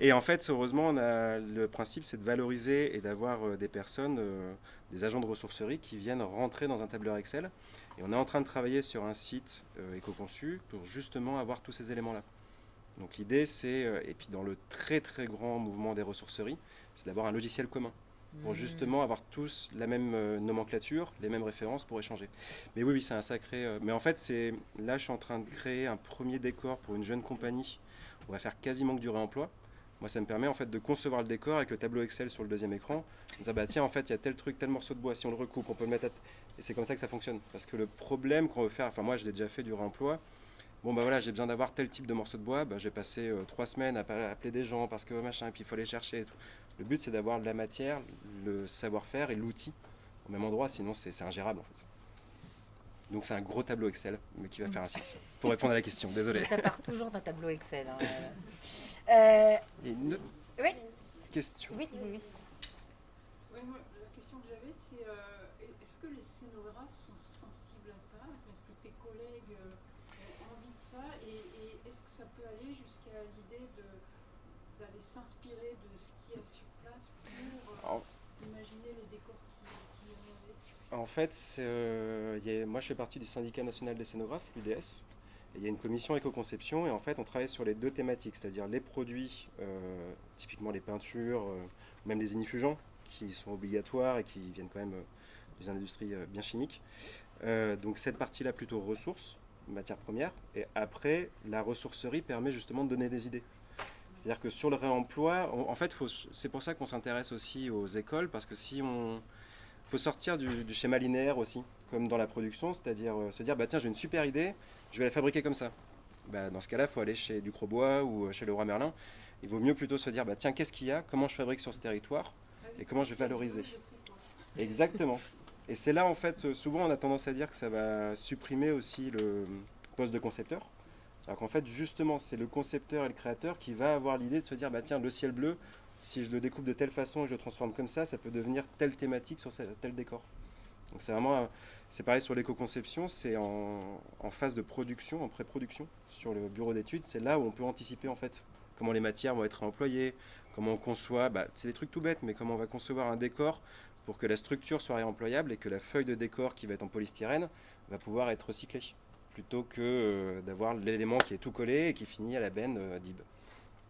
Et en fait, heureusement, le principe, c'est de valoriser et d'avoir des personnes, des agents de ressourcerie qui viennent rentrer dans un tableur Excel. Et on est en train de travailler sur un site éco-conçu pour justement avoir tous ces éléments-là. Donc l'idée, c'est, et puis dans le très grand mouvement des ressourceries, c'est d'avoir un logiciel commun pour justement avoir tous la même nomenclature, les mêmes références pour échanger. Mais oui, c'est un sacré... mais en fait, là, je suis en train de créer un premier décor pour une jeune compagnie. On va faire quasiment que du réemploi. Moi, ça me permet en fait de concevoir le décor avec le tableau Excel sur le deuxième écran. On dit, bah tiens, en fait, il y a tel truc, tel morceau de bois, si on le recoupe, on peut le mettre à... Et c'est comme ça que ça fonctionne. Parce que le problème qu'on veut faire, enfin moi, je l'ai déjà fait du réemploi. Bon, bah voilà, j'ai besoin d'avoir tel type de morceau de bois. Bah, j'ai passé 3 semaines à appeler des gens parce que machin, et puis il faut aller chercher et tout. Le but, c'est d'avoir de la matière, le savoir-faire et l'outil au même endroit, sinon c'est ingérable en fait. Donc c'est un gros tableau Excel, mais qui va faire un site. Pour répondre à la question, désolé. Ça part toujours d'un tableau Excel. Hein. Et une autre question. Oui. Ouais, moi, la question que j'avais, c'est est-ce que les scénographes sont sensibles à ça? Est-ce que tes collègues ont envie de ça? Et est-ce que ça peut aller jusqu'à l'idée d'aller s'inspirer de ce qu'il y a sur place pour imaginer les décors qui vont avec? En fait, moi je fais partie du syndicat national des scénographes, l'UDS. Il y a une commission éco-conception et en fait on travaille sur les 2 thématiques, c'est-à-dire les produits, typiquement les peintures, même les inifugents qui sont obligatoires et qui viennent quand même des industries bien chimiques. Donc cette partie-là plutôt ressources, matières premières. Et après, la ressourcerie permet justement de donner des idées. C'est-à-dire que sur le réemploi, en fait, c'est pour ça qu'on s'intéresse aussi aux écoles, parce que faut sortir du schéma linéaire aussi, comme dans la production, c'est-à-dire se dire, tiens, j'ai une super idée, je vais la fabriquer comme ça. Dans ce cas-là, il faut aller chez Ducrot-Bois ou chez Leroy Merlin. Il vaut mieux plutôt se dire, tiens, qu'est-ce qu'il y a, comment je fabrique sur ce territoire, et comment je vais valoriser. Exactement. Et c'est là, en fait, souvent on a tendance à dire que ça va supprimer aussi le poste de concepteur. Alors qu'en fait, justement, c'est le concepteur et le créateur qui va avoir l'idée de se dire, tiens, le ciel bleu, si je le découpe de telle façon et je le transforme comme ça peut devenir telle thématique sur tel décor. Donc c'est pareil sur l'éco-conception, c'est en phase de production, en pré-production, sur le bureau d'études, c'est là où on peut anticiper en fait comment les matières vont être réemployées, comment on conçoit, c'est des trucs tout bêtes, mais comment on va concevoir un décor pour que la structure soit réemployable et que la feuille de décor qui va être en polystyrène va pouvoir être recyclée, plutôt que d'avoir l'élément qui est tout collé et qui finit à la benne d'IB.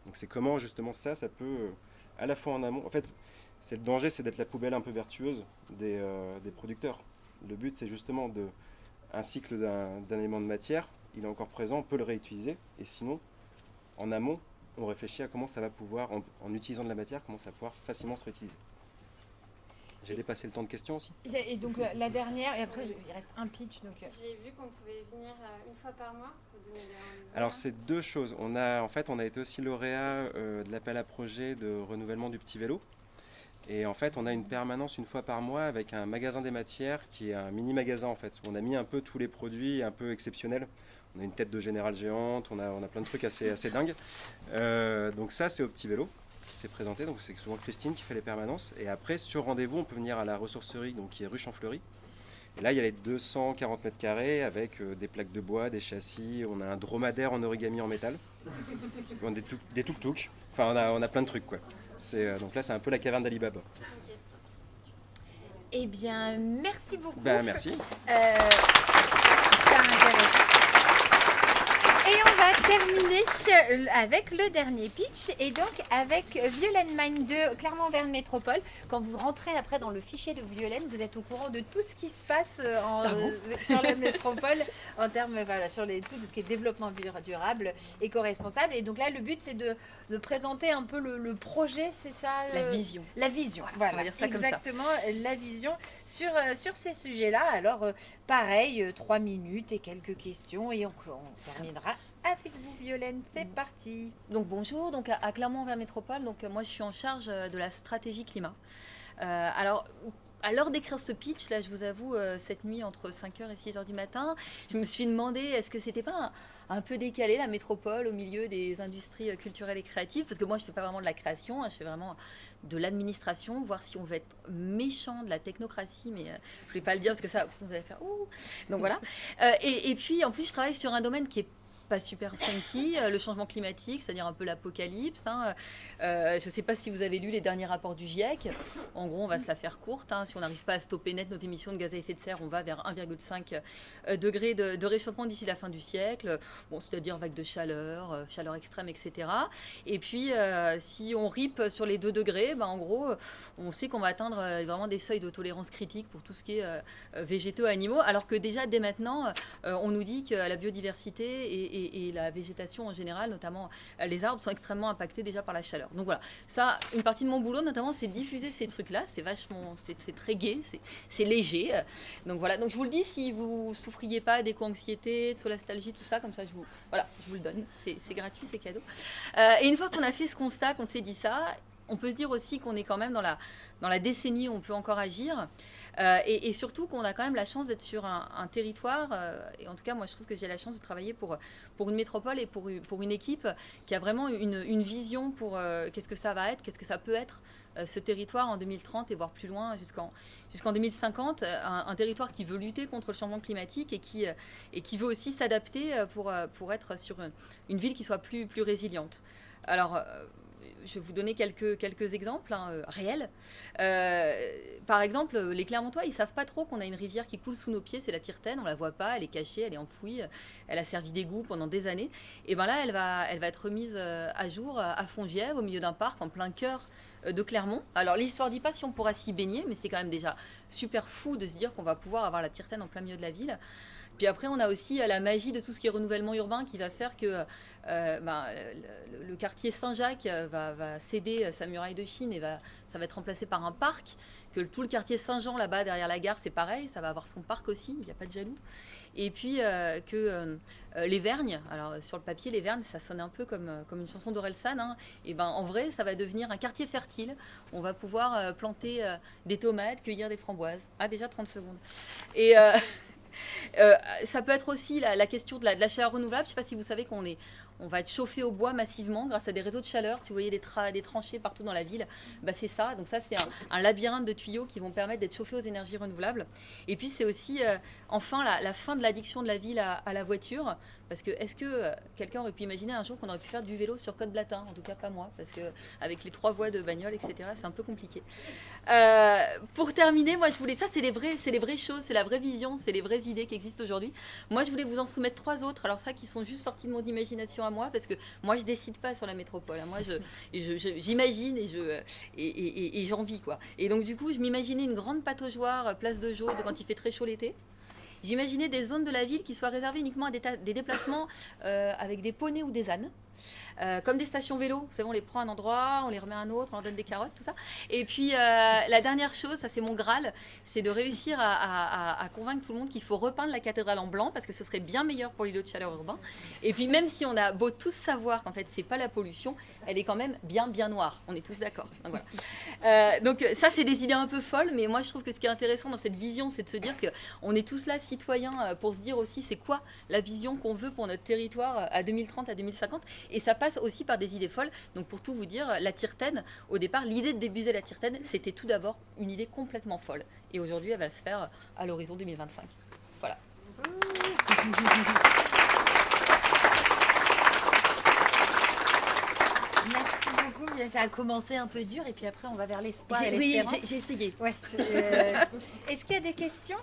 Donc c'est comment justement ça peut, à la fois en amont, en fait, le danger c'est d'être la poubelle un peu vertueuse des producteurs. Le but c'est justement un cycle d'un élément de matière, il est encore présent, on peut le réutiliser, et sinon, en amont, on réfléchit à comment ça va pouvoir, en utilisant de la matière, comment ça va pouvoir facilement se réutiliser. J'ai dépassé le temps de questions aussi. Et donc la dernière, et après il reste un pitch. J'ai vu qu'on pouvait venir une fois par mois pour donner des rendez-vous. Alors c'est deux choses. On a été aussi lauréat de l'appel à projet de renouvellement du petit vélo. Et en fait, on a une permanence une fois par mois avec un magasin des matières qui est un mini-magasin en fait. Où on a mis un peu tous les produits un peu exceptionnels. On a une tête de général géante, on a plein de trucs assez dingues. Donc ça, c'est au petit vélo. C'est présenté, donc c'est souvent Christine qui fait les permanences. Et après, sur rendez-vous, on peut venir à la ressourcerie, donc qui est rue Champfleury. Et là, il y a les 240 mètres carrés avec des plaques de bois, des châssis. On a un dromadaire en origami en métal. On a des tuk-tuk. Enfin, on a plein de trucs, quoi. Donc là, c'est un peu la caverne d'Alibaba. Eh bien, merci beaucoup. Merci. Super intéressant. Et on va terminer avec le dernier pitch, et donc avec Violaine Magne de Clermont-Auvergne Métropole. Quand vous rentrez après dans le fichier de Violaine, vous êtes au courant de tout ce qui se passe sur la métropole en termes, sur tout ce qui est développement durable, éco-responsable. Et donc là, le but, c'est de présenter un peu le projet, c'est ça La vision. La vision, voilà. On va dire ça exactement, comme ça. La vision sur ces sujets-là. Alors, pareil, 3 minutes et quelques questions, et on terminera avec vous, Violaine. C'est parti. Donc bonjour, donc à Clermont-Auvergne Métropole, donc moi je suis en charge de la stratégie climat. Alors à l'heure d'écrire ce pitch, là je vous avoue, cette nuit entre 5h et 6h du matin, je me suis demandé est-ce que c'était pas un peu décalé la métropole au milieu des industries culturelles et créatives, parce que moi je fais pas vraiment de la création, je fais vraiment de l'administration, voir si on veut être méchant de la technocratie, mais je voulais pas le dire parce que ça, sinon vous allez faire ouh. Donc voilà. Et puis en plus je travaille sur un domaine qui est pas super funky, le changement climatique, c'est-à-dire un peu l'apocalypse. Je ne sais pas si vous avez lu les derniers rapports du GIEC. En gros, on va se la faire courte. Si on n'arrive pas à stopper net nos émissions de gaz à effet de serre, on va vers 1,5 degré de réchauffement d'ici la fin du siècle. Bon, c'est-à-dire vague de chaleur, chaleur extrême, etc. Et puis, si on rip sur les 2 degrés, en gros, on sait qu'on va atteindre vraiment des seuils de tolérance critique pour tout ce qui est végétaux et animaux, alors que déjà, dès maintenant, on nous dit que la biodiversité et la végétation en général, notamment les arbres, sont extrêmement impactés déjà par la chaleur. Donc voilà, ça, une partie de mon boulot notamment, c'est diffuser ces trucs-là. C'est vachement, c'est très gai, c'est léger. Donc voilà, donc je vous le dis, si vous souffriez pas d'éco-anxiété, de solastalgie, tout ça, comme ça, je vous le donne. C'est gratuit, c'est cadeau. Et une fois qu'on a fait ce constat, qu'on s'est dit ça, on peut se dire aussi qu'on est quand même dans la décennie où on peut encore agir, et surtout qu'on a quand même la chance d'être sur un territoire, et en tout cas moi je trouve que j'ai la chance de travailler pour une métropole et pour une équipe qui a vraiment une vision pour qu'est-ce que ça va être, qu'est-ce que ça peut être ce territoire en 2030 et voire plus loin jusqu'en 2050, un territoire qui veut lutter contre le changement climatique et qui veut aussi s'adapter pour être sur une ville qui soit plus résiliente. Alors je vais vous donner quelques exemples réels. Par exemple, les Clermontois, ils ne savent pas trop qu'on a une rivière qui coule sous nos pieds, c'est la Tirtaine, on ne la voit pas, elle est cachée, elle est enfouie, elle a servi d'égout pendant des années. Et bien là, elle va être remise à jour à Fongièvre, au milieu d'un parc, en plein cœur de Clermont. Alors l'histoire ne dit pas si on pourra s'y baigner, mais c'est quand même déjà super fou de se dire qu'on va pouvoir avoir la Tirtaine en plein milieu de la ville. Puis après, on a aussi la magie de tout ce qui est renouvellement urbain qui va faire que le quartier Saint-Jacques va céder sa muraille de Chine et ça va être remplacé par un parc. Que tout le quartier Saint-Jean, là-bas, derrière la gare, c'est pareil, ça va avoir son parc aussi, il n'y a pas de jaloux. Et puis les Vergnes, alors sur le papier, les Vergnes, ça sonne un peu comme une chanson d'Orelsan, hein. Et ben en vrai, ça va devenir un quartier fertile. On va pouvoir planter des tomates, cueillir des framboises. Ah, déjà 30 secondes. Et ça peut être aussi la question de la chaleur renouvelable. Je ne sais pas si vous savez on va être chauffé au bois massivement grâce à des réseaux de chaleur. Si vous voyez des tranchées partout dans la ville, bah c'est ça. Donc ça, c'est un labyrinthe de tuyaux qui vont permettre d'être chauffés aux énergies renouvelables. Et puis c'est aussi enfin la fin de l'addiction de la ville à la voiture. Parce que est-ce que quelqu'un aurait pu imaginer un jour qu'on aurait pu faire du vélo sur Côte-Blatin? En tout cas pas moi, parce que avec les 3 voies de bagnole, etc., c'est un peu compliqué. Pour terminer, moi je voulais ça, c'est les vraies choses, c'est la vraie vision, c'est les vraies idées qui existent aujourd'hui. Moi je voulais vous en soumettre 3 autres, alors ça qui sont juste sortis de mon imagination à moi, parce que moi je décide pas sur la métropole, hein. Moi j'imagine et j'en vis quoi. Et donc du coup je m'imaginais une grande pataugeoire place de Jaude quand il fait très chaud l'été. J'imaginais des zones de la ville qui soient réservées uniquement à des déplacements avec des poneys ou des ânes. Comme des stations vélo, vous savez, on les prend à un endroit, on les remet à un autre, on leur donne des carottes, tout ça. Et puis la dernière chose, ça c'est mon Graal, c'est de réussir à convaincre tout le monde qu'il faut repeindre la cathédrale en blanc parce que ce serait bien meilleur pour l'îlot de chaleur urbain. Et puis même si on a beau tous savoir qu'en fait c'est pas la pollution, elle est quand même bien noire. On est tous d'accord. Donc, voilà. Donc ça c'est des idées un peu folles, mais moi je trouve que ce qui est intéressant dans cette vision, c'est de se dire qu'on est tous là citoyens pour se dire aussi c'est quoi la vision qu'on veut pour notre territoire à 2030, à 2050. Et ça passe aussi par des idées folles. Donc pour tout vous dire, la tire-taine, au départ, l'idée de débuser la tire-taine, c'était tout d'abord une idée complètement folle. Et aujourd'hui, elle va se faire à l'horizon 2025. Voilà. Merci beaucoup. Ça a commencé un peu dur et puis après on va vers l'espoir et Oui, l'espérance. j'ai essayé. Ouais, est-ce qu'il y a des questions?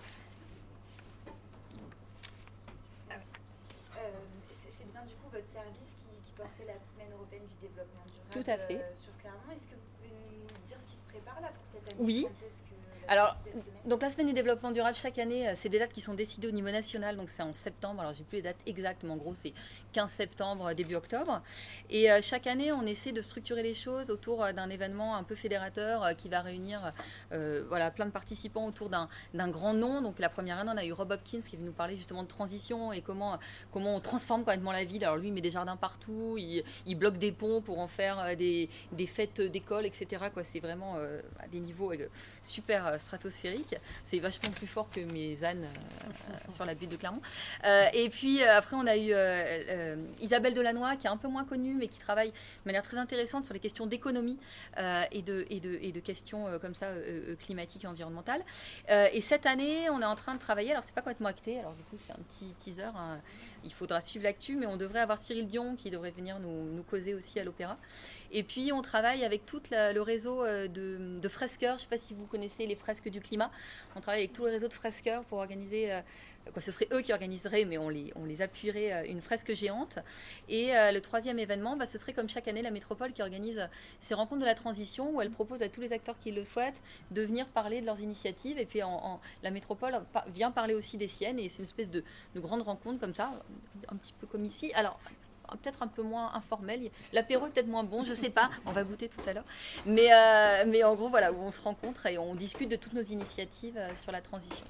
C'est bien du coup votre service qui portait la Semaine européenne du développement durable Tout à fait. sur Clermont. Est-ce que vous pouvez nous dire ce qui se prépare là pour cette année? Oui. Quand est-ce que Alors, donc la semaine du développement durable, chaque année, c'est des dates qui sont décidées au niveau national, donc c'est en septembre, alors j'ai plus les dates exactes, mais en gros c'est 15 septembre, début octobre. Et chaque année, on essaie de structurer les choses autour d'un événement un peu fédérateur qui va réunir plein de participants autour d'un grand nom. Donc la première année, on a eu Rob Hopkins qui est venu nous parler justement de transition et comment on transforme complètement la ville. Alors lui, il met des jardins partout, il bloque des ponts pour en faire des fêtes d'école, etc. C'est vraiment à des niveaux super stratosphérique. C'est vachement plus fort que mes ânes sur la butte de Clermont. Et puis après, on a eu Isabelle Delannoy, qui est un peu moins connue, mais qui travaille de manière très intéressante sur les questions d'économie et de questions comme ça climatiques et environnementales. Et cette année, on est en train de travailler, alors c'est pas complètement acté, alors du coup c'est un petit teaser, hein. Il faudra suivre l'actu, mais on devrait avoir Cyril Dion qui devrait venir nous causer aussi à l'Opéra. Et puis on travaille avec tout le réseau de fresqueurs. Je ne sais pas si vous connaissez les fresques du climat. On travaille avec tout le réseau de fresqueurs pour organiser, ce serait eux qui organiseraient, mais on les appuierait, une fresque géante. Et le troisième événement, ce serait comme chaque année la métropole qui organise ces rencontres de la transition où elle propose à tous les acteurs qui le souhaitent de venir parler de leurs initiatives. Et puis la métropole vient parler aussi des siennes. Et c'est une espèce de grande rencontre comme ça, un petit peu comme ici. Alors, peut-être un peu moins informel. L'apéro est peut-être moins bon, je sais pas, on va goûter tout à l'heure. Mais en gros, voilà, où on se rencontre et on discute de toutes nos initiatives sur la transition.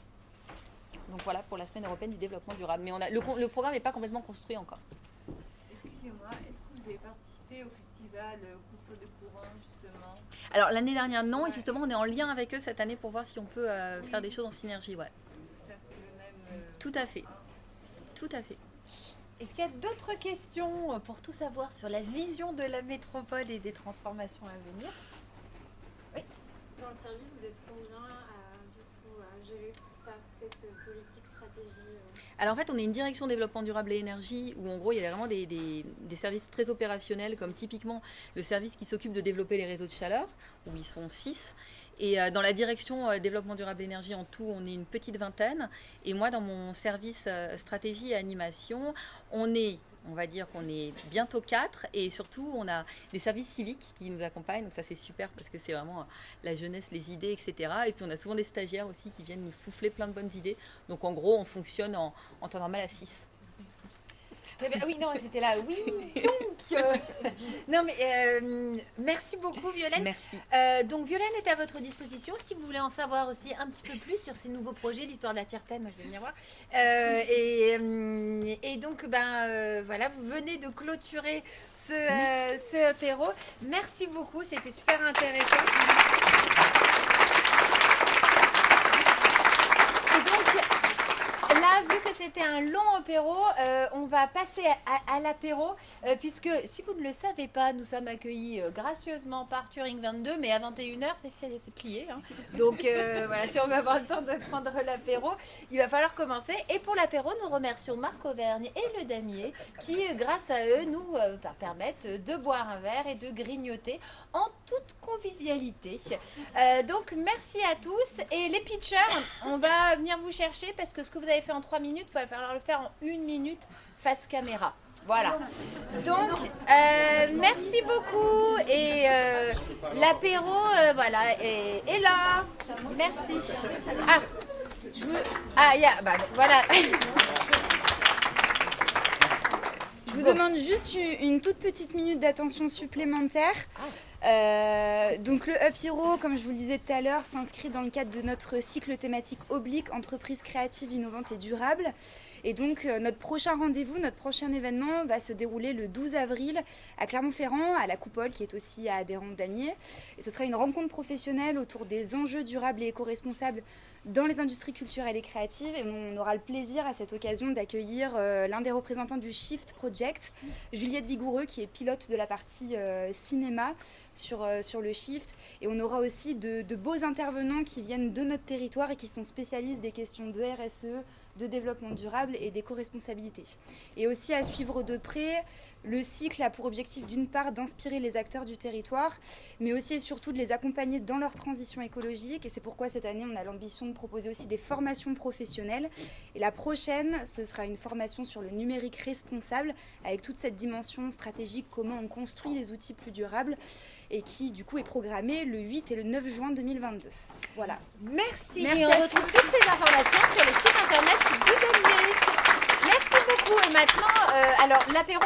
Donc voilà pour la Semaine européenne du développement durable. Mais le programme n'est pas complètement construit encore. Excusez-moi, est-ce que vous avez participé au festival Coupe de courant, justement? Alors l'année dernière, non, et justement, on est en lien avec eux cette année pour voir si on peut faire des choses en synergie. Ouais. Ça fait le même... Tout à fait. Tout à fait. Est-ce qu'il y a d'autres questions pour tout savoir sur la vision de la métropole et des transformations à venir? Oui. Dans le service, vous êtes combien à gérer tout ça, cette politique, stratégie Alors en fait, on est une direction développement durable et énergie où en gros, il y a vraiment des services très opérationnels comme typiquement le service qui s'occupe de développer les réseaux de chaleur où ils sont 6. Et dans la direction développement durable énergie, en tout, on est une petite vingtaine. Et moi, dans mon service stratégie et animation, on va dire qu'on est bientôt 4. Et surtout, on a des services civiques qui nous accompagnent. Donc ça, c'est super parce que c'est vraiment la jeunesse, les idées, etc. Et puis, on a souvent des stagiaires aussi qui viennent nous souffler plein de bonnes idées. Donc en gros, on fonctionne en temps normal à 6. Très bien. Oui, non, j'étais là. Oui, donc. Non, mais merci beaucoup, Violaine. Merci. Donc, Violaine est à votre disposition si vous voulez en savoir aussi un petit peu plus sur ces nouveaux projets, l'histoire de la tire-tête. Moi, je vais venir voir. Et donc, voilà, vous venez de clôturer ce apéro. Merci beaucoup, c'était super intéressant. Là, vu que c'était un long apéro, on va passer à l'apéro, puisque si vous ne le savez pas, nous sommes accueillis gracieusement par Turing 22, mais à 21h, c'est plié. Hein. Donc voilà, si on va avoir le temps de prendre l'apéro, il va falloir commencer. Et pour l'apéro, nous remercions Marc Auvergne et le Damier, qui, grâce à eux, nous permettent de boire un verre et de grignoter en toute convivialité. Donc merci à tous. Et les pitchers, on va venir vous chercher, parce que ce que vous avez fait en 3 minutes, il va falloir le faire en 1 minute face caméra. Voilà. Donc, merci beaucoup. Et l'apéro, voilà, est là. Merci. Voilà. Je vous demande juste une toute petite minute d'attention supplémentaire. Donc le Up Hero, comme je vous le disais tout à l'heure, s'inscrit dans le cadre de notre cycle thématique oblique entreprises créatives, innovantes et durables. Et donc notre prochain rendez-vous, notre prochain événement va se dérouler le 12 avril à Clermont-Ferrand, à la Coupole, qui est aussi à Adhérent-Damier. Et ce sera une rencontre professionnelle autour des enjeux durables et éco-responsables dans les industries culturelles et créatives. Et on aura le plaisir à cette occasion d'accueillir l'un des représentants du Shift Project, Juliette Vigoureux, qui est pilote de la partie cinéma sur le Shift. Et on aura aussi de beaux intervenants qui viennent de notre territoire et qui sont spécialistes des questions de RSE, de développement durable et d'éco-responsabilité. Et aussi à suivre de près, le cycle a pour objectif d'une part d'inspirer les acteurs du territoire, mais aussi et surtout de les accompagner dans leur transition écologique. Et c'est pourquoi cette année, on a l'ambition de proposer aussi des formations professionnelles. Et la prochaine, ce sera une formation sur le numérique responsable, avec toute cette dimension stratégique, comment on construit des outils plus durables, et qui du coup est programmée le 8 et le 9 juin 2022. Voilà. Merci. Et on retrouve toutes ces informations sur le site internet du Damier. Merci beaucoup. Et maintenant, alors l'apéro